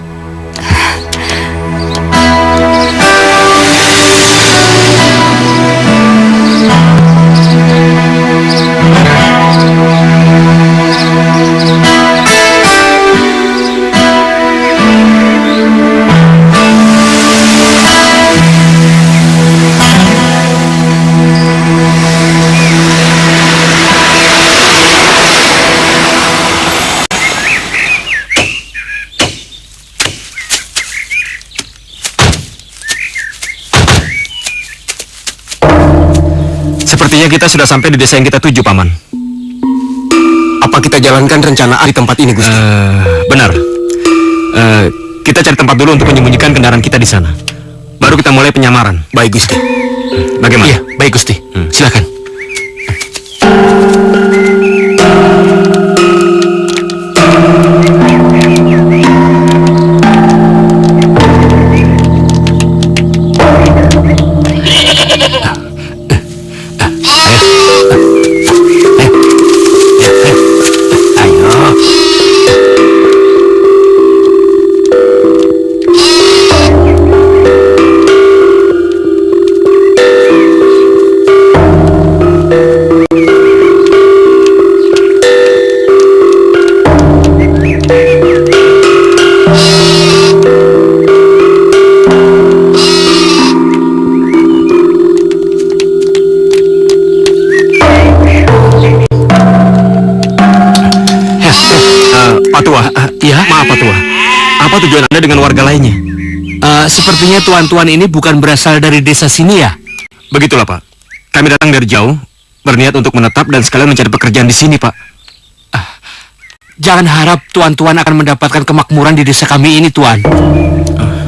[SPEAKER 8] Sepertinya kita sudah sampai di desa yang kita tuju, Paman.
[SPEAKER 4] Apa kita jalankan rencana di tempat ini, Gusti?
[SPEAKER 8] Benar. Kita cari tempat dulu untuk menyembunyikan kendaraan kita di sana. Baru kita mulai penyamaran.
[SPEAKER 4] Baik, Gusti.
[SPEAKER 8] Bagaimana?
[SPEAKER 2] Iya, baik Gusti. Silakan.
[SPEAKER 8] Apa tujuan Anda dengan warga lainnya?
[SPEAKER 2] Sepertinya tuan-tuan ini bukan berasal dari desa sini ya?
[SPEAKER 8] Begitulah, Pak. Kami datang dari jauh, berniat untuk menetap dan sekalian mencari pekerjaan di sini, Pak.
[SPEAKER 2] Jangan harap tuan-tuan akan mendapatkan kemakmuran di desa kami ini, Tuan.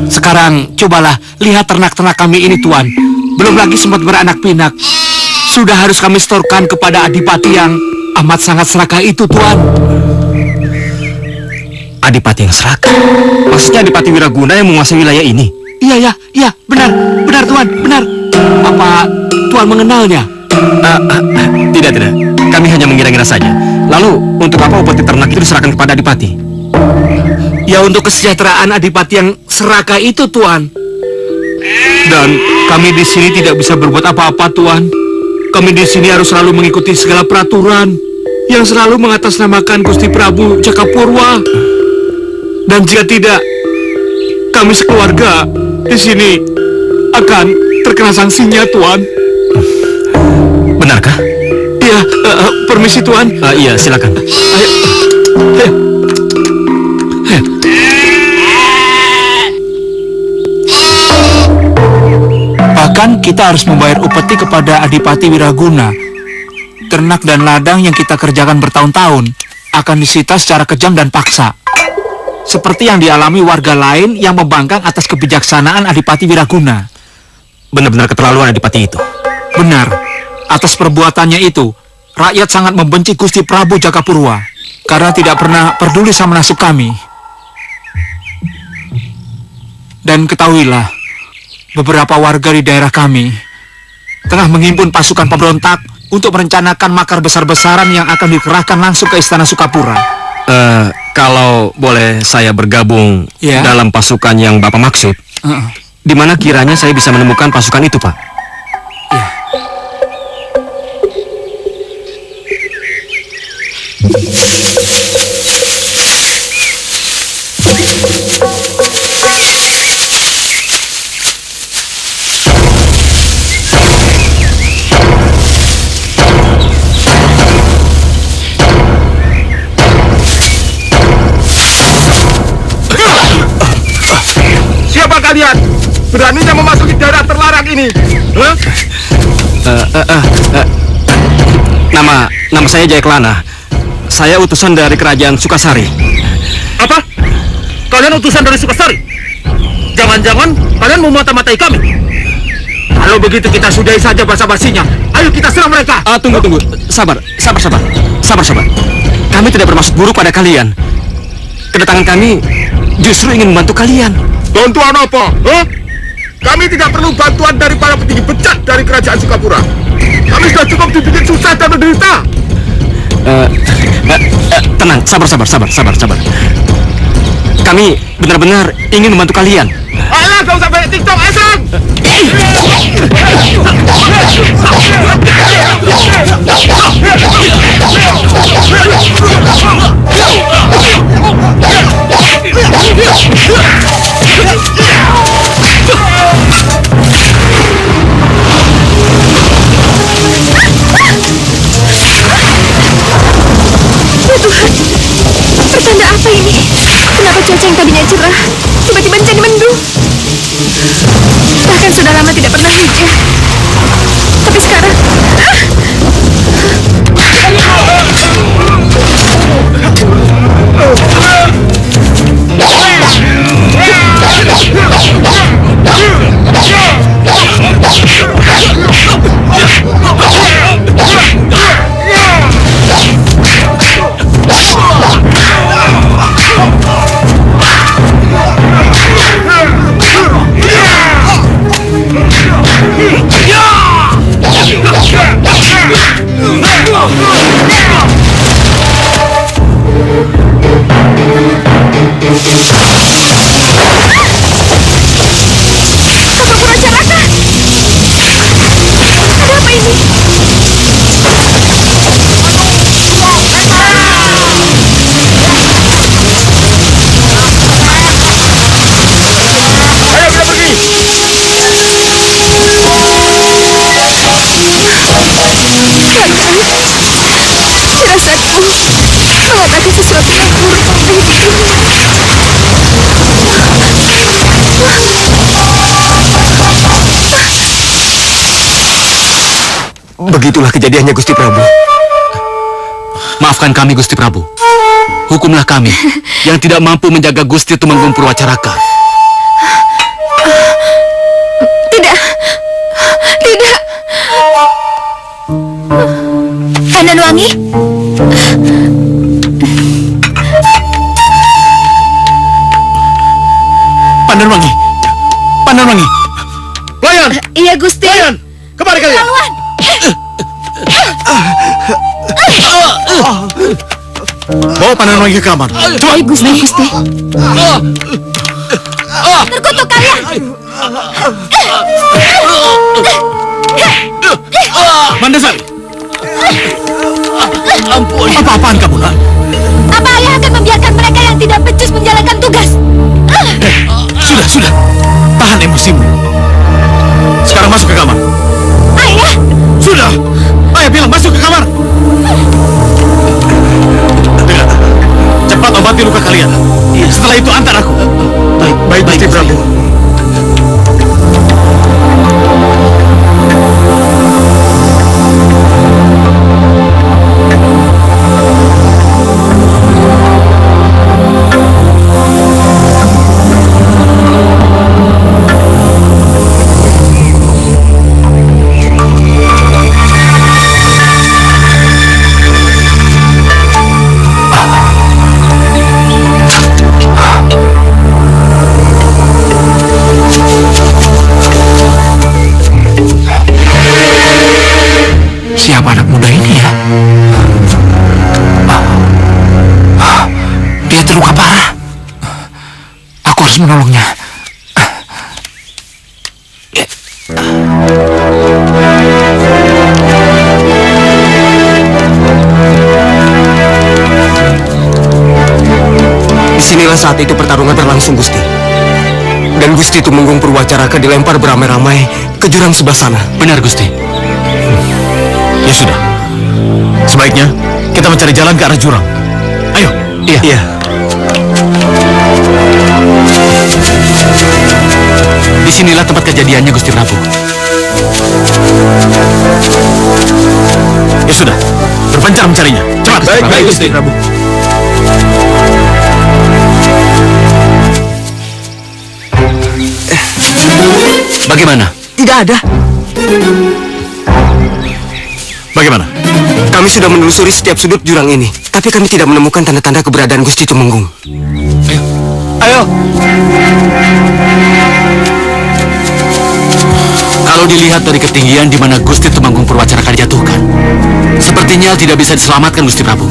[SPEAKER 2] Sekarang, cobalah lihat ternak-ternak kami ini, Tuan. Belum lagi sempat beranak pinak. Sudah harus kami setorkan kepada adipati yang amat sangat serakah itu, Tuan.
[SPEAKER 8] Adipati yang serakah? Maksudnya Adipati Wiraguna yang menguasai wilayah ini?
[SPEAKER 2] Iya, benar Tuan, benar. Apa Tuan mengenalnya?
[SPEAKER 8] Tidak. Kami hanya mengira-ngira saja. Lalu, untuk apa upeti ternak itu diserahkan kepada Adipati?
[SPEAKER 2] Ya untuk kesejahteraan adipati yang serakah itu, Tuan. Dan kami di sini tidak bisa berbuat apa-apa, Tuan. Kami di sini harus selalu mengikuti segala peraturan yang selalu mengatasnamakan Gusti Prabu Jakapurwa. Dan jika tidak, kami sekeluarga di sini akan terkena sanksinya, Tuan.
[SPEAKER 8] Benarkah?
[SPEAKER 2] Iya, permisi, Tuan.
[SPEAKER 8] Iya, silakan.
[SPEAKER 2] Bahkan kita harus membayar upeti kepada Adipati Wiraguna. Ternak dan ladang yang kita kerjakan bertahun-tahun akan disita secara kejam dan paksa. Seperti yang dialami warga lain yang membangkang atas kebijaksanaan Adipati Wiraguna.
[SPEAKER 8] Benar-benar keterlaluan Adipati itu.
[SPEAKER 2] Benar. Atas perbuatannya itu, rakyat sangat membenci Gusti Prabu Jakapurwa karena tidak pernah peduli sama nasib kami. Dan ketahuilah, beberapa warga di daerah kami tengah menghimpun pasukan pemberontak untuk merencanakan makar besar-besaran yang akan dikerahkan langsung ke Istana Sukapura.
[SPEAKER 8] Kalau boleh saya bergabung dalam pasukan yang Bapak maksud, di mana kiranya saya bisa menemukan pasukan itu, Pak?
[SPEAKER 2] Ya.
[SPEAKER 3] Siapa kalian? Beraninya memasuki daerah terlarang ini?
[SPEAKER 8] Nama saya Jayaklana. Saya utusan dari kerajaan Sukasari.
[SPEAKER 3] Apa? Kalian utusan dari Sukasari? Jangan-jangan kalian mau mata-matai kami? Kalau begitu kita sudahi saja basa-basinya. Ayo kita serang mereka.
[SPEAKER 8] Tunggu. Sabar. Kami tidak bermaksud buruk pada kalian. Kedatangan kami
[SPEAKER 4] justru ingin membantu kalian.
[SPEAKER 3] Bantuan apa? Hah? Kami tidak perlu bantuan dari para petinggi bejat dari kerajaan Sukapura. Kami sudah cukup dibikin susah dan menderita.
[SPEAKER 4] Tenang, sabar. Kami benar-benar ingin membantu kalian.
[SPEAKER 3] Alah, gak usah banyak TikTok, Esan!
[SPEAKER 5] Pertanda apa ini? Kenapa cuaca yang tadinya cerah tiba-tiba menjadi mendung? Bahkan sudah lama tidak pernah hujan. Tapi sekarang mengatakan sesuatu yang buruk mengenai dirimu.
[SPEAKER 4] Begitulah kejadiannya, Gusti Prabu.
[SPEAKER 8] Maafkan kami, Gusti Prabu. Hukumlah kami yang tidak mampu menjaga Gusti Tumenggung Purwacaraka.
[SPEAKER 5] Tidak.
[SPEAKER 10] Pandanwangi?
[SPEAKER 2] Pandanwangi.
[SPEAKER 3] Pelayan!
[SPEAKER 5] Iya, Gusti.
[SPEAKER 3] Pelayan! Kemari kalian!
[SPEAKER 5] Laluan.
[SPEAKER 2] Bawa Pandanwangi ke kamar.
[SPEAKER 10] Baik, Gusti.
[SPEAKER 5] Terkutuk kalian.
[SPEAKER 2] Mandasari. Ampun. Apa-apaan kamu, nak?
[SPEAKER 5] Apa ayah akan membiarkan mereka yang tidak becus menjalankan tugas?
[SPEAKER 2] Sudah. Tahan emosimu. Sekarang masuk ke kamar.
[SPEAKER 5] Ayah.
[SPEAKER 2] Sudah. Ayah bilang masuk ke kamar. Dengar. Cepat obati luka kalian. Setelah itu antar aku. Baik, Gusti Prabu.
[SPEAKER 8] Siapa anak muda ini ya? Dia terluka parah. Aku harus menolongnya.
[SPEAKER 4] Disinilah saat itu pertarungan berlangsung, Gusti. Dan Gusti Tumenggung Purwacaraka dilempar beramai-ramai ke jurang sebelah sana.
[SPEAKER 8] Benar, Gusti.
[SPEAKER 2] Ya sudah. Sebaiknya kita mencari jalan ke arah jurang. Ayo.
[SPEAKER 4] Iya.
[SPEAKER 8] Disinilah tempat kejadiannya, Gusti Prabu.
[SPEAKER 2] Ya sudah. Berpencar mencarinya. Cepat.
[SPEAKER 3] Baik, Gusti Prabu.
[SPEAKER 8] Bagaimana?
[SPEAKER 4] Tidak ada.
[SPEAKER 2] Bagaimana?
[SPEAKER 4] Kami sudah menelusuri setiap sudut jurang ini, tapi kami tidak menemukan tanda-tanda keberadaan Gusti Tumenggung.
[SPEAKER 8] Ayo.
[SPEAKER 1] Kalau dilihat dari ketinggian di mana Gusti Tumenggung Purwacaraka dijatuhkan, sepertinya tidak bisa diselamatkan, Gusti Prabu.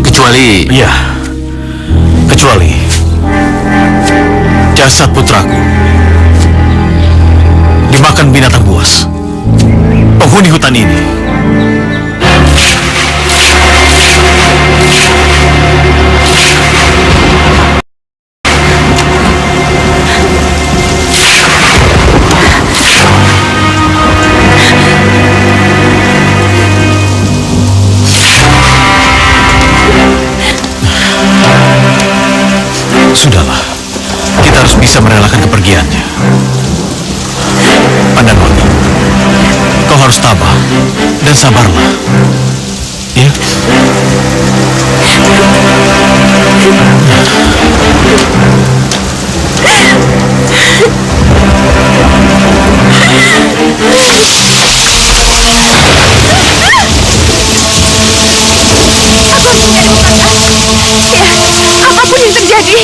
[SPEAKER 1] Kecuali...
[SPEAKER 2] Iya. Kecuali jasad putraku dimakan binatang buas, penghuni hutan ini. Sudahlah, kita harus bisa merelakan kepergiannya. Pandanwangi, kau harus tabah dan sabarlah. Ya.
[SPEAKER 5] Apapun yang terjadi.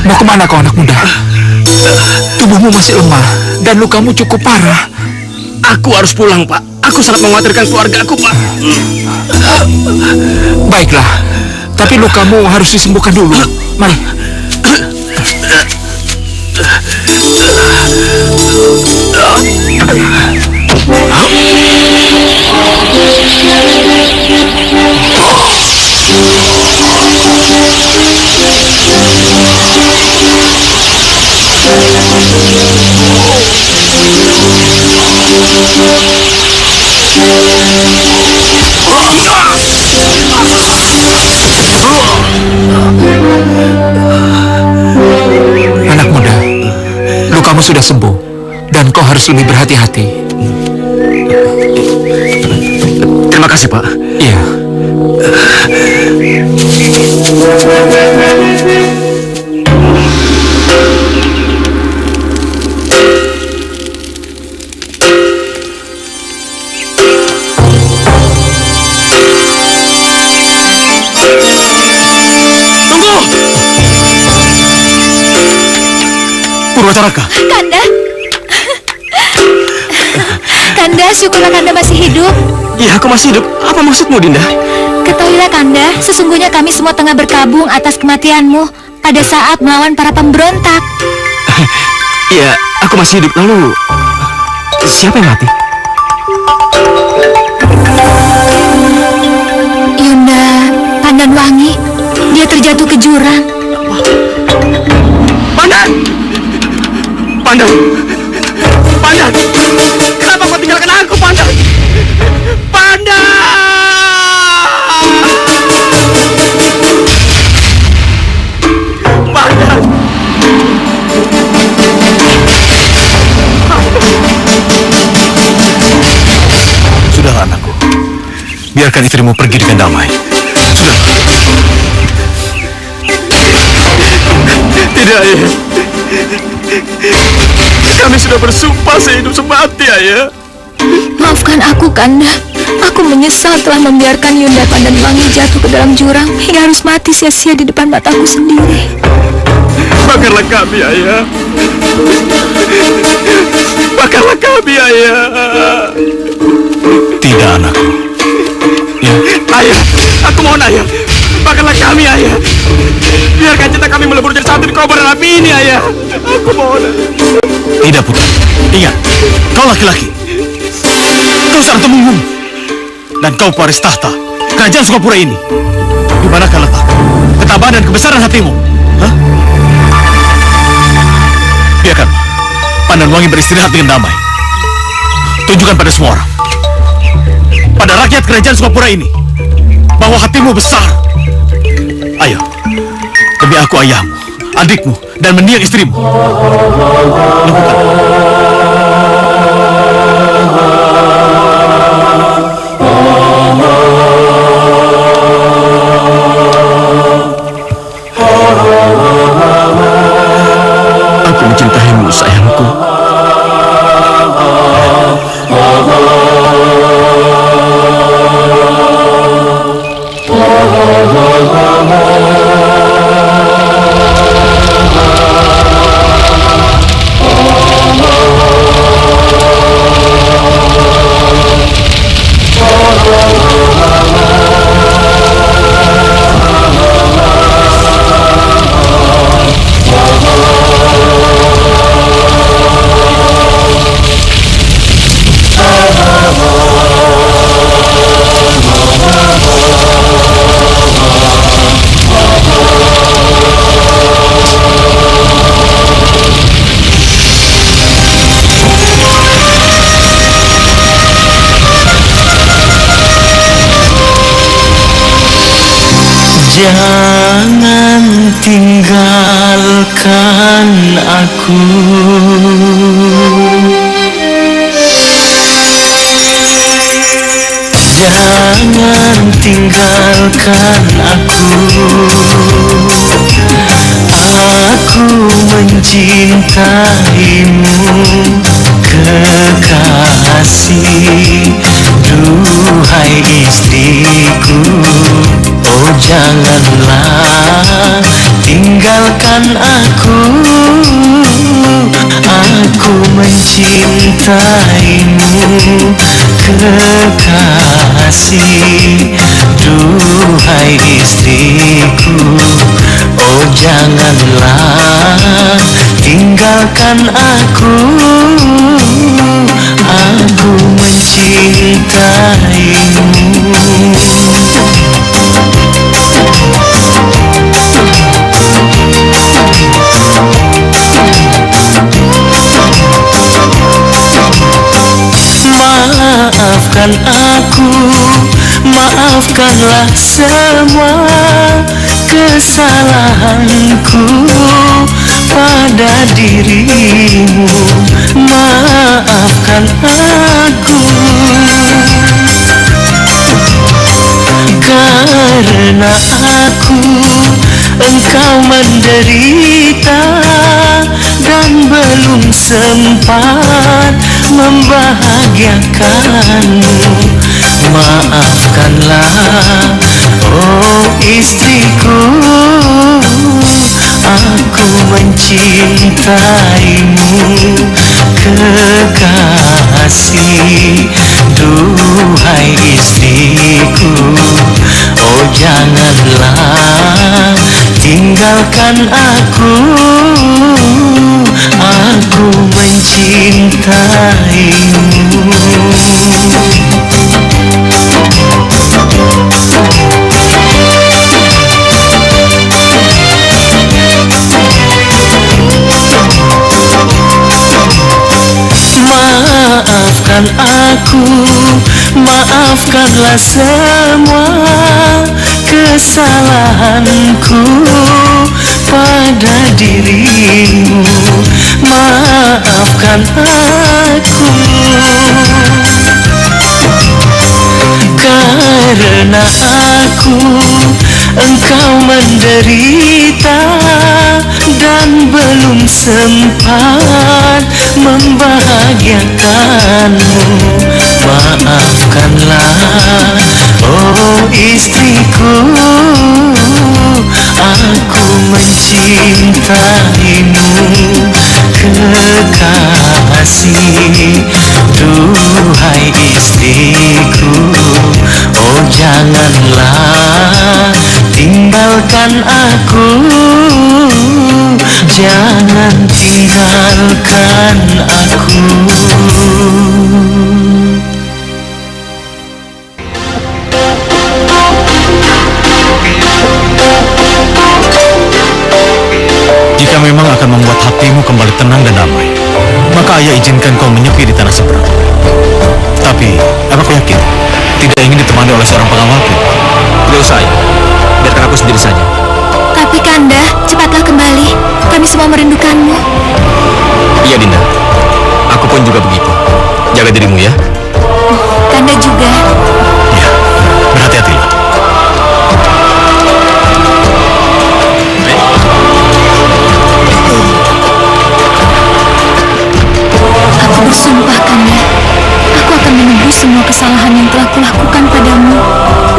[SPEAKER 8] Mau kemana kau anak muda? Tubuhmu masih lemah dan lukamu cukup parah.
[SPEAKER 4] Aku harus pulang, Pak. Aku sangat mengkhawatirkan keluarga aku, Pak.
[SPEAKER 8] Baiklah, tapi lukamu harus disembuhkan dulu. Mari. Anak muda, lukamu sudah sembuh dan kau harus lebih berhati-hati.
[SPEAKER 4] Terima kasih, Pak.
[SPEAKER 8] Iya.
[SPEAKER 2] Purwacaraka.
[SPEAKER 10] Kanda. Kanda, syukurlah Kanda masih hidup.
[SPEAKER 4] Iya, aku masih hidup. Apa maksudmu, Dinda?
[SPEAKER 10] Ketahuilah Kanda, sesungguhnya kami semua tengah berkabung atas kematianmu pada saat melawan para pemberontak.
[SPEAKER 4] Iya, aku masih hidup. Lalu, siapa yang mati?
[SPEAKER 10] Yunda Pandanwangi. Dia terjatuh ke jurang.
[SPEAKER 4] Pandan! Pandan! Pandan! Kenapa kau tinggalkan aku, Pandan? Pandan! Pandan!
[SPEAKER 2] Sudahlah anakku. Biarkan istrimu pergi dengan damai. Sudah.
[SPEAKER 4] Tidak, Ayah. Kami sudah bersumpah sehidup semati, Ayah.
[SPEAKER 10] Maafkan aku, Kanda. Aku menyesal telah membiarkan Yunda Pandanwangi jatuh ke dalam jurang hingga harus mati sia-sia di depan mataku sendiri.
[SPEAKER 4] Bakarlah kami, Ayah. Bakarlah kami, Ayah.
[SPEAKER 2] Tidak, anakku. Ya.
[SPEAKER 4] Ayah, aku mohon, Ayah. Bakarlah kami, Ayah. Biarkan cinta kami melebur jadi satu di kobaran api ini, Ayah. Aku mohon.
[SPEAKER 2] Tidak, putra. Ingat, kau laki-laki. Kau seorang temunggung. Dan kau pewaris tahta kerajaan Sukapura ini. Di manakah letak ketabahan dan kebesaran hatimu? Hah? Biarkan Pandanwangi beristirahat dengan damai. Tunjukkan pada semua orang, pada rakyat kerajaan Sukapura ini, bahwa hatimu besar. Ayo, demi aku ayahmu, adikmu, dan mendiang istrimu. Lakukan.
[SPEAKER 4] Aku mencintaimu, sayangku.
[SPEAKER 9] Jangan tinggalkan aku. Jangan tinggalkan aku. Aku mencintaimu, kekasih, duhai istriku. Oh, janganlah tinggalkan aku. Aku mencintaimu, kekasih, duhai istriku. Oh, janganlah tinggalkan aku. aku Maafkan aku, maafkanlah semua kesalahanku pada dirimu. Maafkan aku, karena aku engkau menderita dan belum sempat membahagiakanmu. Maafkanlah, oh istriku, aku mencintaimu kekasih. Duhai istriku, oh janganlah tinggalkan aku mencintaimu. Maafkan aku, maafkanlah semua kesalahanku pada dirimu. Maafkan aku, karena aku engkau menderita dan belum sempat membahagiakanmu. Maafkanlah, oh istriku, aku mencintaimu kekasih. Duhai istriku, oh janganlah tinggalkan aku, jangan tinggalkan aku.
[SPEAKER 2] Jika memang akan membuat hatimu kembali tenang dan damai, maka ayah izinkan kau menyepi di tanah seberang. Tapi, apa kau yakin tidak ingin ditemani oleh seorang pengawalku?
[SPEAKER 8] Tidak usah, ayah. Biarkan aku sendiri saja.
[SPEAKER 10] Tapi Kanda, cepatlah kembali. Kami semua merindukanmu.
[SPEAKER 8] Iya, Dinda. Aku pun juga begitu. Jaga dirimu ya.
[SPEAKER 10] Kanda juga.
[SPEAKER 2] Ya, berhati-hatilah.
[SPEAKER 10] Aku bersumpah, Kanda. Aku akan menebus semua kesalahan yang telah kulakukan padamu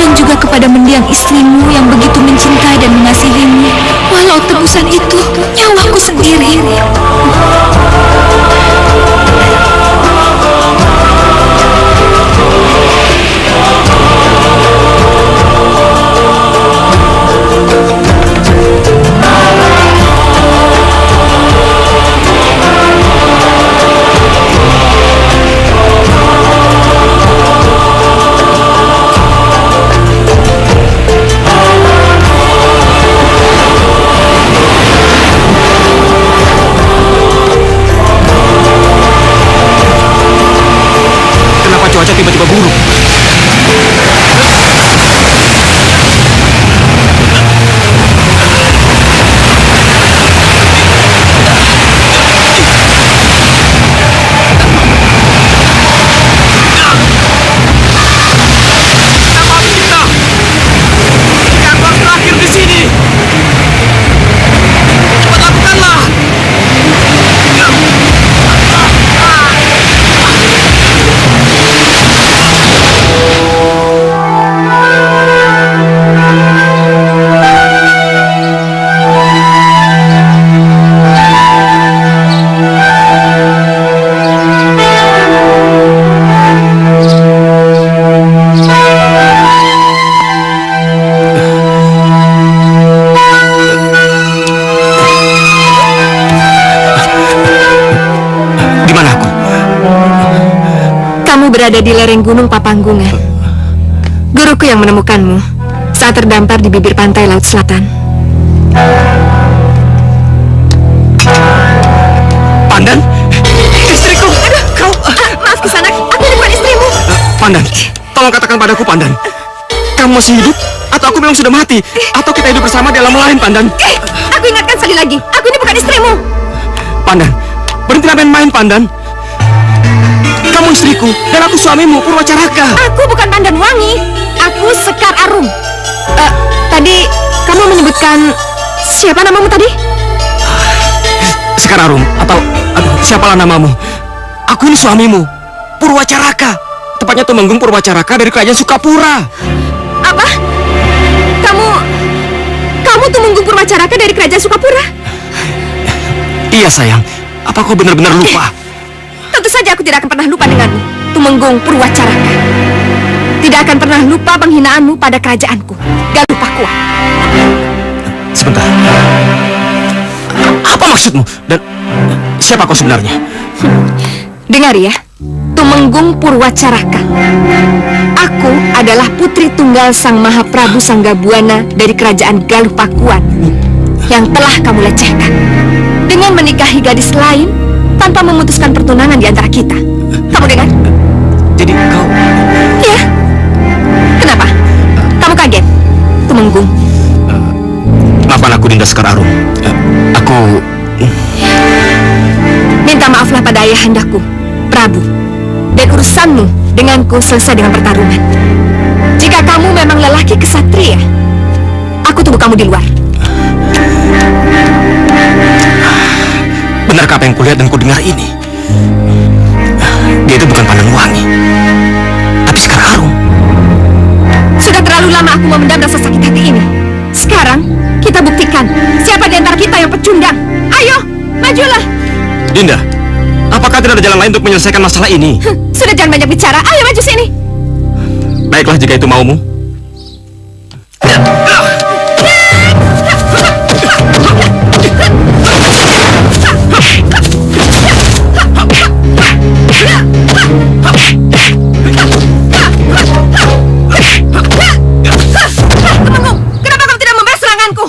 [SPEAKER 10] dan juga kepada mendiang istrimu yang begitu mencintai dan mengasihimu, walau tebusan itu nyawaku sendiri.
[SPEAKER 7] berada di lereng Gunung Papanggungan. Guruku yang menemukanmu saat terdampar di bibir pantai Laut Selatan.
[SPEAKER 4] Pandan? Istriku! Kau...
[SPEAKER 7] Maaf Kisanak, aku ini bukan istrimu.
[SPEAKER 4] Pandan, tolong katakan padaku, Pandan. Kamu masih hidup? Atau aku memang sudah mati? Atau kita hidup bersama di alam lain, Pandan?
[SPEAKER 7] Aku ingatkan sekali lagi, aku ini bukan istrimu.
[SPEAKER 4] Pandan, berhentilah main-main, Pandan. Kamu istriku, dan aku suamimu, Purwacaraka.
[SPEAKER 7] Aku bukan Pandan Wangi, aku Sekar Arum. Tadi kamu menyebutkan siapa namamu tadi?
[SPEAKER 4] Sekar Arum, atau siapalah namamu? Aku ini suamimu, Purwacaraka. Tepatnya Tumenggung Purwacaraka dari kerajaan Sukapura.
[SPEAKER 7] Apa? Kamu Tumenggung Purwacaraka dari kerajaan Sukapura?
[SPEAKER 4] Iya sayang, apa kau benar-benar lupa?
[SPEAKER 7] Tentu saja aku tidak akan pernah lupa denganmu, Tumenggung Purwacaraka. Tidak akan pernah lupa penghinaanmu pada kerajaanku, Galuh Pakuan.
[SPEAKER 4] Sebentar. Apa maksudmu? Dan siapa kau sebenarnya?
[SPEAKER 7] Dengar ya, Tumenggung Purwacaraka. Aku adalah putri tunggal Sang Mahaprabu Sanggabuana dari kerajaan Galuh Pakuan yang telah kamu lecehkan dengan menikahi gadis lain tanpa memutuskan pertunangan di antara kita. Kamu dengar?
[SPEAKER 4] Jadi kau...
[SPEAKER 7] Iya. Kenapa? Kamu kaget, Tumenggung?
[SPEAKER 4] Maafkan aku, Dinda Sekar Arum. Aku...
[SPEAKER 7] Minta maaflah pada ayahandaku, Prabu. Dan urusanmu denganku selesai dengan pertarungan. Jika kamu memang lelaki kesatria, aku tunggu kamu di luar.
[SPEAKER 4] Benarkah apa yang kulihat dan kudengar ini? Dia itu bukan Pandan Wangi, tapi Sekar Arum.
[SPEAKER 7] Sudah terlalu lama aku memendam rasa sakit hati ini. Sekarang kita buktikan siapa di antara kita yang pecundang. Ayo, majulah.
[SPEAKER 4] Dinda, apakah tidak ada jalan lain untuk menyelesaikan masalah ini?
[SPEAKER 7] Sudah jangan banyak bicara. Ayo maju sini.
[SPEAKER 4] Baiklah jika itu maumu.
[SPEAKER 7] Kenapa kamu tidak membalas seranganku?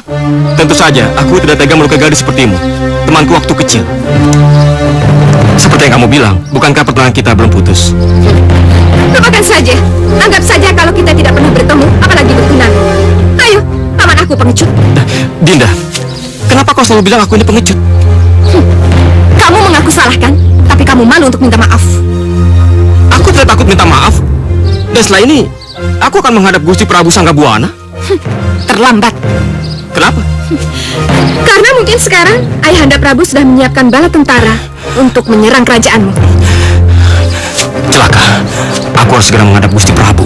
[SPEAKER 4] Tentu saja, aku tidak tega melukai gadis sepertimu, temanku waktu kecil. Seperti yang kamu bilang, bukankah pertanyaan kita belum putus?
[SPEAKER 7] Lupakan saja. Anggap saja kalau kita tidak pernah bertemu, apalagi bertunangan. Ayo, paman aku pengecut.
[SPEAKER 4] Dinda, kenapa kau selalu bilang aku ini pengecut?
[SPEAKER 7] Kamu mengaku salah kan? Tapi kamu malu untuk minta maaf.
[SPEAKER 4] Aku tidak takut minta maaf. Dan setelah ini, aku akan menghadap Gusti Prabu Sanggabuana.
[SPEAKER 7] Terlambat.
[SPEAKER 4] Kenapa?
[SPEAKER 7] Karena mungkin sekarang Ayahanda Prabu sudah menyiapkan bala tentara untuk menyerang kerajaanmu.
[SPEAKER 4] Celaka. Aku harus segera menghadap Gusti Prabu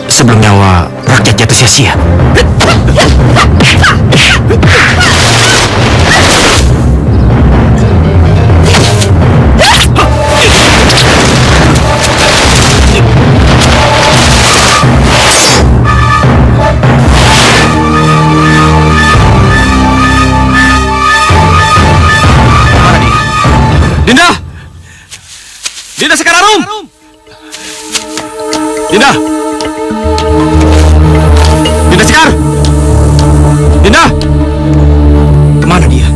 [SPEAKER 4] sebelum nyawa rakyat jatuh sia-sia. Dinda! Dinda Sekar Arum! Dinda! Dinda Sekar! Dinda! Kemana dia?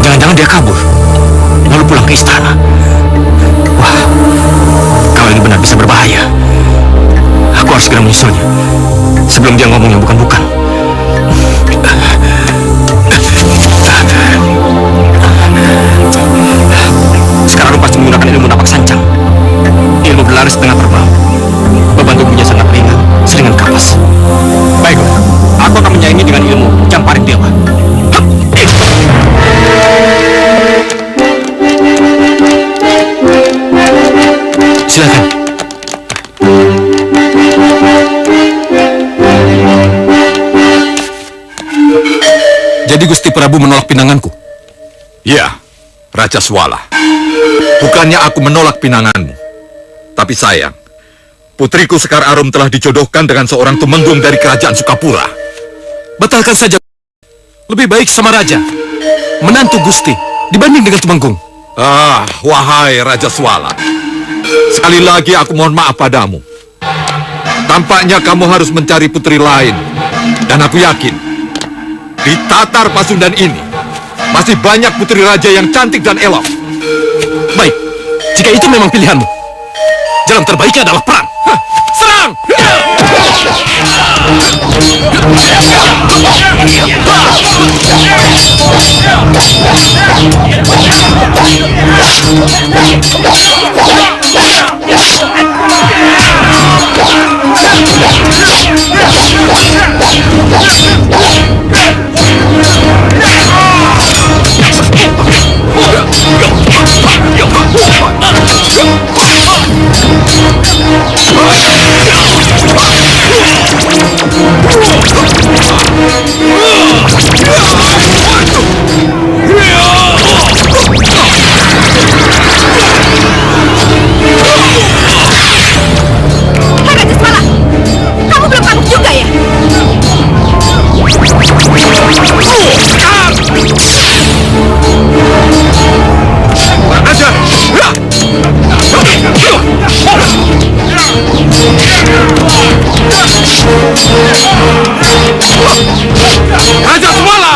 [SPEAKER 4] Jangan-jangan dia kabur lalu pulang ke istana. Wah, kalau ini benar bisa berbahaya. Aku harus segera menyusulnya sebelum dia ngomong yang bukan-bukan. Sekarang lu pasti menggunakan ilmu napak sancang, ilmu berlari setengah terbang. Beban tubuhnya sangat ringan, seringan kapas. Baiklah, aku akan menyaingi dengan ilmu Jamparing Dewa. Silakan.
[SPEAKER 3] Jadi Gusti Prabu menolak pinanganku? Ya, Raja Swala. Bukannya aku menolak pinanganmu. Tapi sayang, putriku Sekar Arum telah dijodohkan dengan seorang tumenggung dari kerajaan Sukapura.
[SPEAKER 2] Batalkan saja. Lebih baik sama raja, menantu Gusti, dibanding dengan Tumenggung.
[SPEAKER 3] Wahai Raja Swala. Sekali lagi aku mohon maaf padamu. Tampaknya kamu harus mencari putri lain. Dan aku yakin, di Tatar Pasundan ini, masih banyak putri raja yang cantik dan elok.
[SPEAKER 8] Baik, jika itu memang pilihanmu, jalan terbaiknya adalah perang. Serang!
[SPEAKER 3] Raja Swala!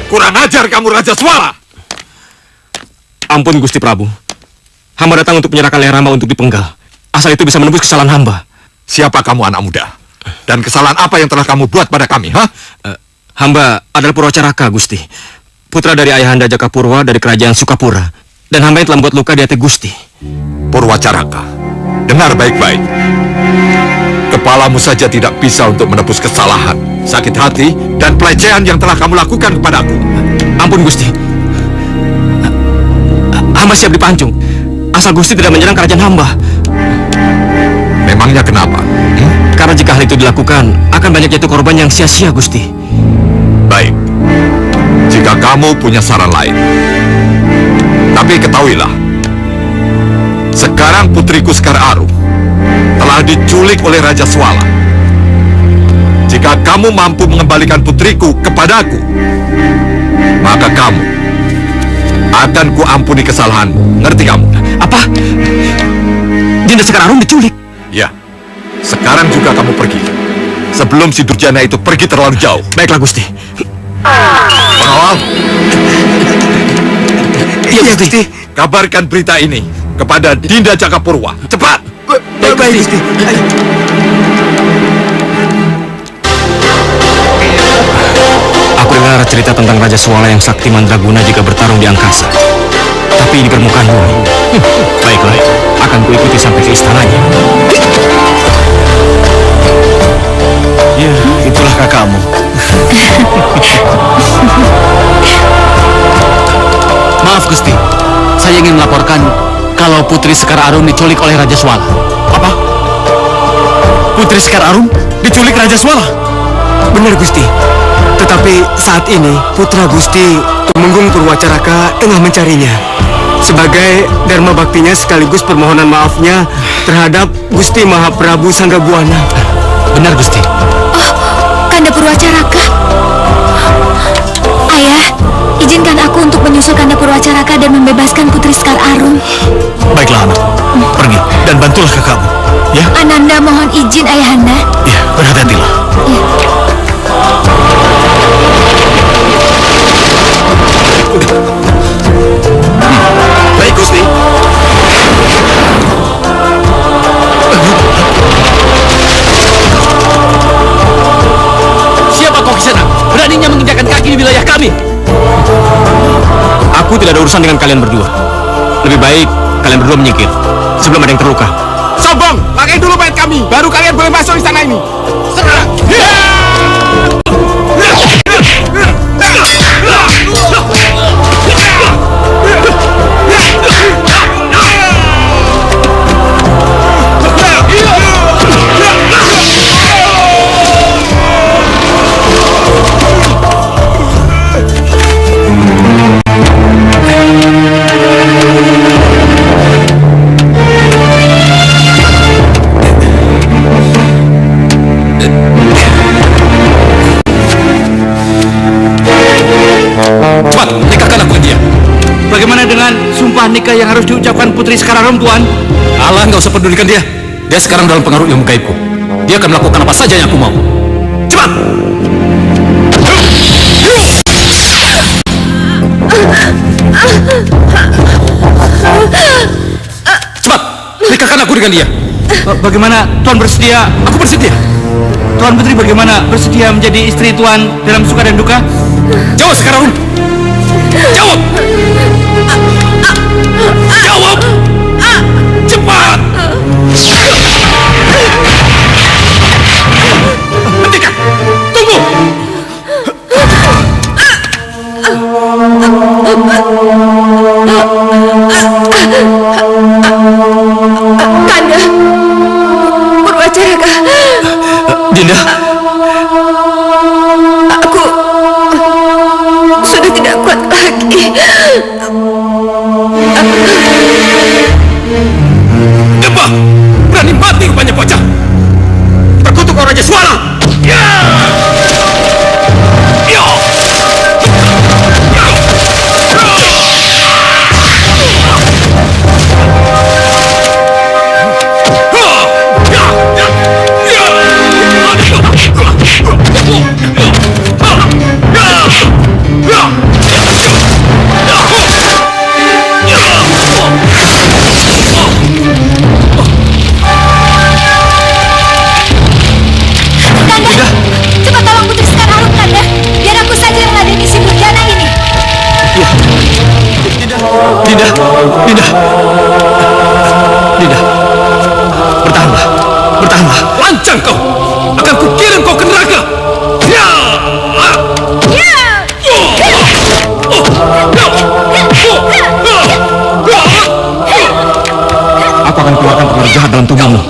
[SPEAKER 3] Kurang ajar kamu, Raja Swala!
[SPEAKER 4] Ampun Gusti Prabu. Hamba datang untuk menyerahkan leher hamba untuk dipenggal. Asal itu bisa menembus kesalahan hamba.
[SPEAKER 3] Siapa kamu, anak muda? Dan kesalahan apa yang telah kamu buat pada kami, ha?
[SPEAKER 4] Hamba adalah Purwacaraka, Gusti. Putra dari ayahanda Jakapurwa dari kerajaan Sukapura. Dan hamba yang telah membuat luka di hati Gusti.
[SPEAKER 3] Purwacaraka, dengar baik-baik. Kepalamu saja tidak bisa untuk menebus kesalahan, sakit hati, dan pelecehan yang telah kamu lakukan kepadaku.
[SPEAKER 4] Ampun Gusti. Hamba siap dipancung. Asal Gusti tidak menyerang kerajaan hamba.
[SPEAKER 3] Memangnya kenapa?
[SPEAKER 4] Karena jika hal itu dilakukan, akan banyak jatuh korban yang sia-sia, Gusti.
[SPEAKER 3] Baik. Jika kamu punya saran lain. Tapi ketahuilah, sekarang putriku Sekar Arum telah diculik oleh Raja Swala. Jika kamu mampu mengembalikan putriku kepadaku, maka kamu akan kuampuni kesalahanmu. Ngerti kamu?
[SPEAKER 4] Apa? Dinda Sekar Arum diculik?
[SPEAKER 3] Ya. Sekarang juga kamu pergi. Sebelum si Durjana itu pergi terlalu jauh.
[SPEAKER 4] Baiklah, Gusti.
[SPEAKER 3] Pengawal.
[SPEAKER 4] Iya, Gusti.
[SPEAKER 3] Kabarkan berita ini kepada Dinda Jakapurwa. Cepat!
[SPEAKER 4] Baik, Gusti. Aku dengar cerita tentang Raja Swala yang sakti mandraguna jika bertarung di angkasa. Tapi di permukaan bumi. Baiklah, akan kuikuti sampai ke istananya.
[SPEAKER 2] Ya, itulah kakakmu. Maaf Gusti, saya ingin melaporkan kalau Putri Sekar Arum diculik oleh Raja Swala. Apa? Putri Sekar Arum diculik Raja Swala?
[SPEAKER 4] Benar Gusti. Tetapi saat ini putra Gusti Tumenggung Purwacaraka tengah mencarinya. Sebagai dharma baktinya sekaligus permohonan maafnya terhadap Gusti Mahaprabu Sanggabuana.
[SPEAKER 8] Benar Gusti.
[SPEAKER 10] Oh, Kanda Purwacaraka. Ayah, izinkan aku untuk menyusul Kanda Purwacaraka dan membebaskan Putri Sekar Arum.
[SPEAKER 2] Baiklah anak, pergi dan bantulah kakakmu. Ya?
[SPEAKER 10] Ananda mohon izin ayahanda.
[SPEAKER 2] Ya, berhati-hatilah.
[SPEAKER 10] Ya.
[SPEAKER 3] Baik Gusti.
[SPEAKER 2] Siapa kau kisana? Beraninya menginjakkan kaki di wilayah kami.
[SPEAKER 4] Aku tidak ada urusan dengan kalian berdua. Lebih baik kalian berdua menyingkir sebelum ada yang terluka.
[SPEAKER 2] Sombong, pakai dulu mayat kami, baru kalian boleh masuk istana ini. Serang!
[SPEAKER 8] nikahkan aku dengan dia.
[SPEAKER 4] Bagaimana dengan sumpah nikah yang harus diucapkan Putri Sekararum, Tuan?
[SPEAKER 8] Alah, nggak usah pedulikan dia. Dia sekarang dalam pengaruh ilmu gaibku. Dia akan melakukan apa saja yang aku mau. Cepat! Cepat! Nikahkan aku dengan dia.
[SPEAKER 4] Bagaimana Tuan bersedia?
[SPEAKER 8] Aku bersedia.
[SPEAKER 4] Tuan Putri bagaimana bersedia menjadi istri Tuan dalam suka dan duka?
[SPEAKER 8] Jawab sekarang. Jawab. Jawab. Cepat. Hentikan. Tunggu.
[SPEAKER 10] Kanda, Purwacaraka.
[SPEAKER 8] Dinda.
[SPEAKER 10] Aku sudah tidak kuat lagi.
[SPEAKER 8] Apa? Berani mati rupanya bocah. Terkutuk orang Raja Suara. Ya! Ya!
[SPEAKER 10] Cepat tolong Putri Sekararum, Kanda. Biar aku saja yang meladeni si Durjana ini.
[SPEAKER 8] Dinda. Bertahanlah. Bertahanlah. Lancang kau. Akan kukirim kau ke neraka. Ya!
[SPEAKER 2] Aku akan keluarkan pengaruh jahat dalam tubuhmu.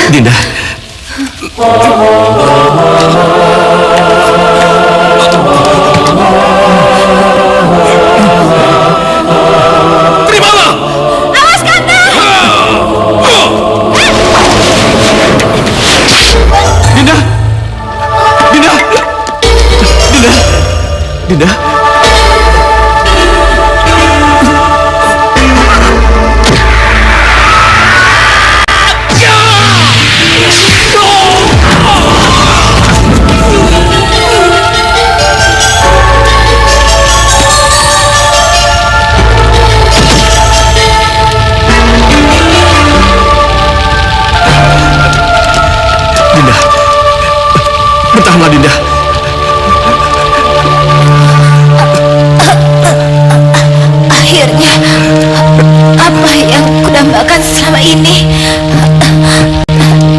[SPEAKER 8] Dinda. Terimalah.
[SPEAKER 10] Awas, Kanda!
[SPEAKER 8] Dinda. Dinda. Dinda. Dinda. Bertahanlah, Dinda.
[SPEAKER 10] Akhirnya, apa yang kudambakan selama ini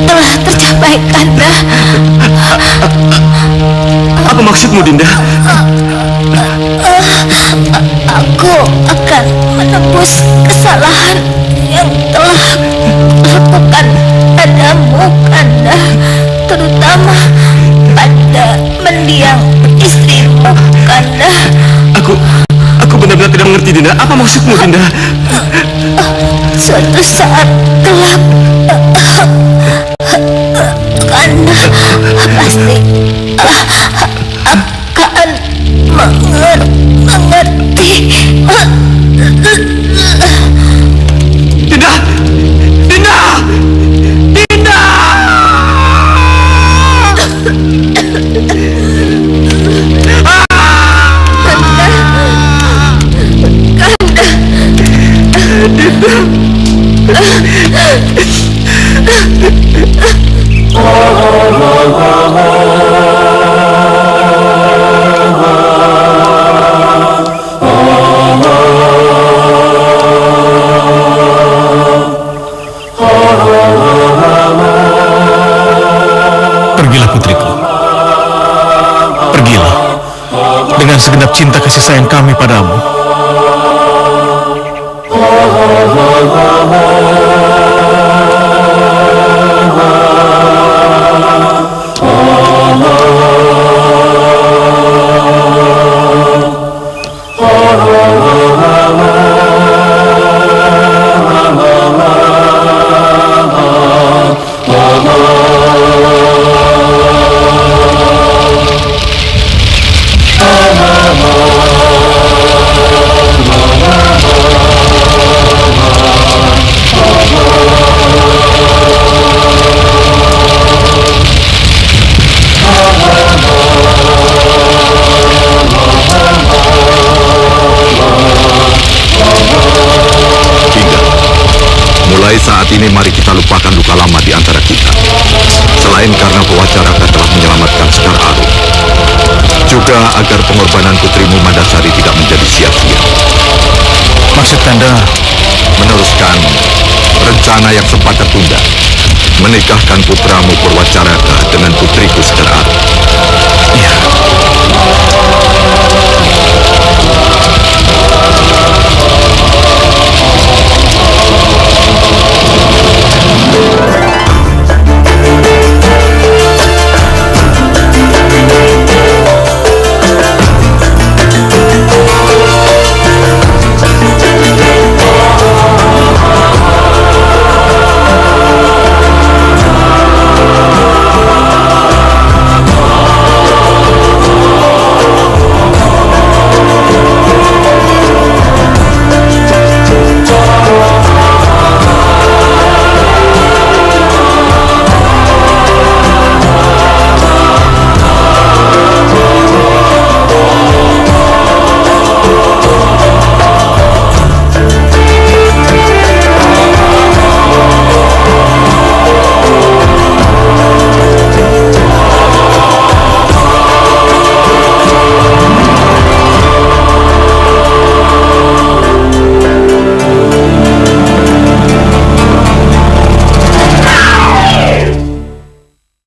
[SPEAKER 10] telah tercapai, Kanda.
[SPEAKER 8] Apa maksudmu, Dinda?
[SPEAKER 10] Aku akan menebus kesalahan yang telah kulakukan padamu, Kanda. Terutama pada mendiang istrimu, Kanda.
[SPEAKER 8] Aku benar-benar tidak mengerti, Dinda. Apa maksudmu, Dinda?
[SPEAKER 10] Suatu saat kelak, Kanda pasti akan mengerti.
[SPEAKER 8] Dinda! Dinda! Dinda!
[SPEAKER 2] Pergilah putriku. Pergilah. Dengan segenap cinta kasih sayang kami padamu.
[SPEAKER 3] Mulai saat ini mari kita lupakan luka lama di antara kita. Selain karena Pawacaraka telah menyelamatkan Sekar Arum, juga agar pengorbanan putrimu Mandasari tidak menjadi sia-sia.
[SPEAKER 2] Maksud Kanda?
[SPEAKER 3] Meneruskan rencana yang sempat tertunda, menikahkan putramu Purwacaraka dengan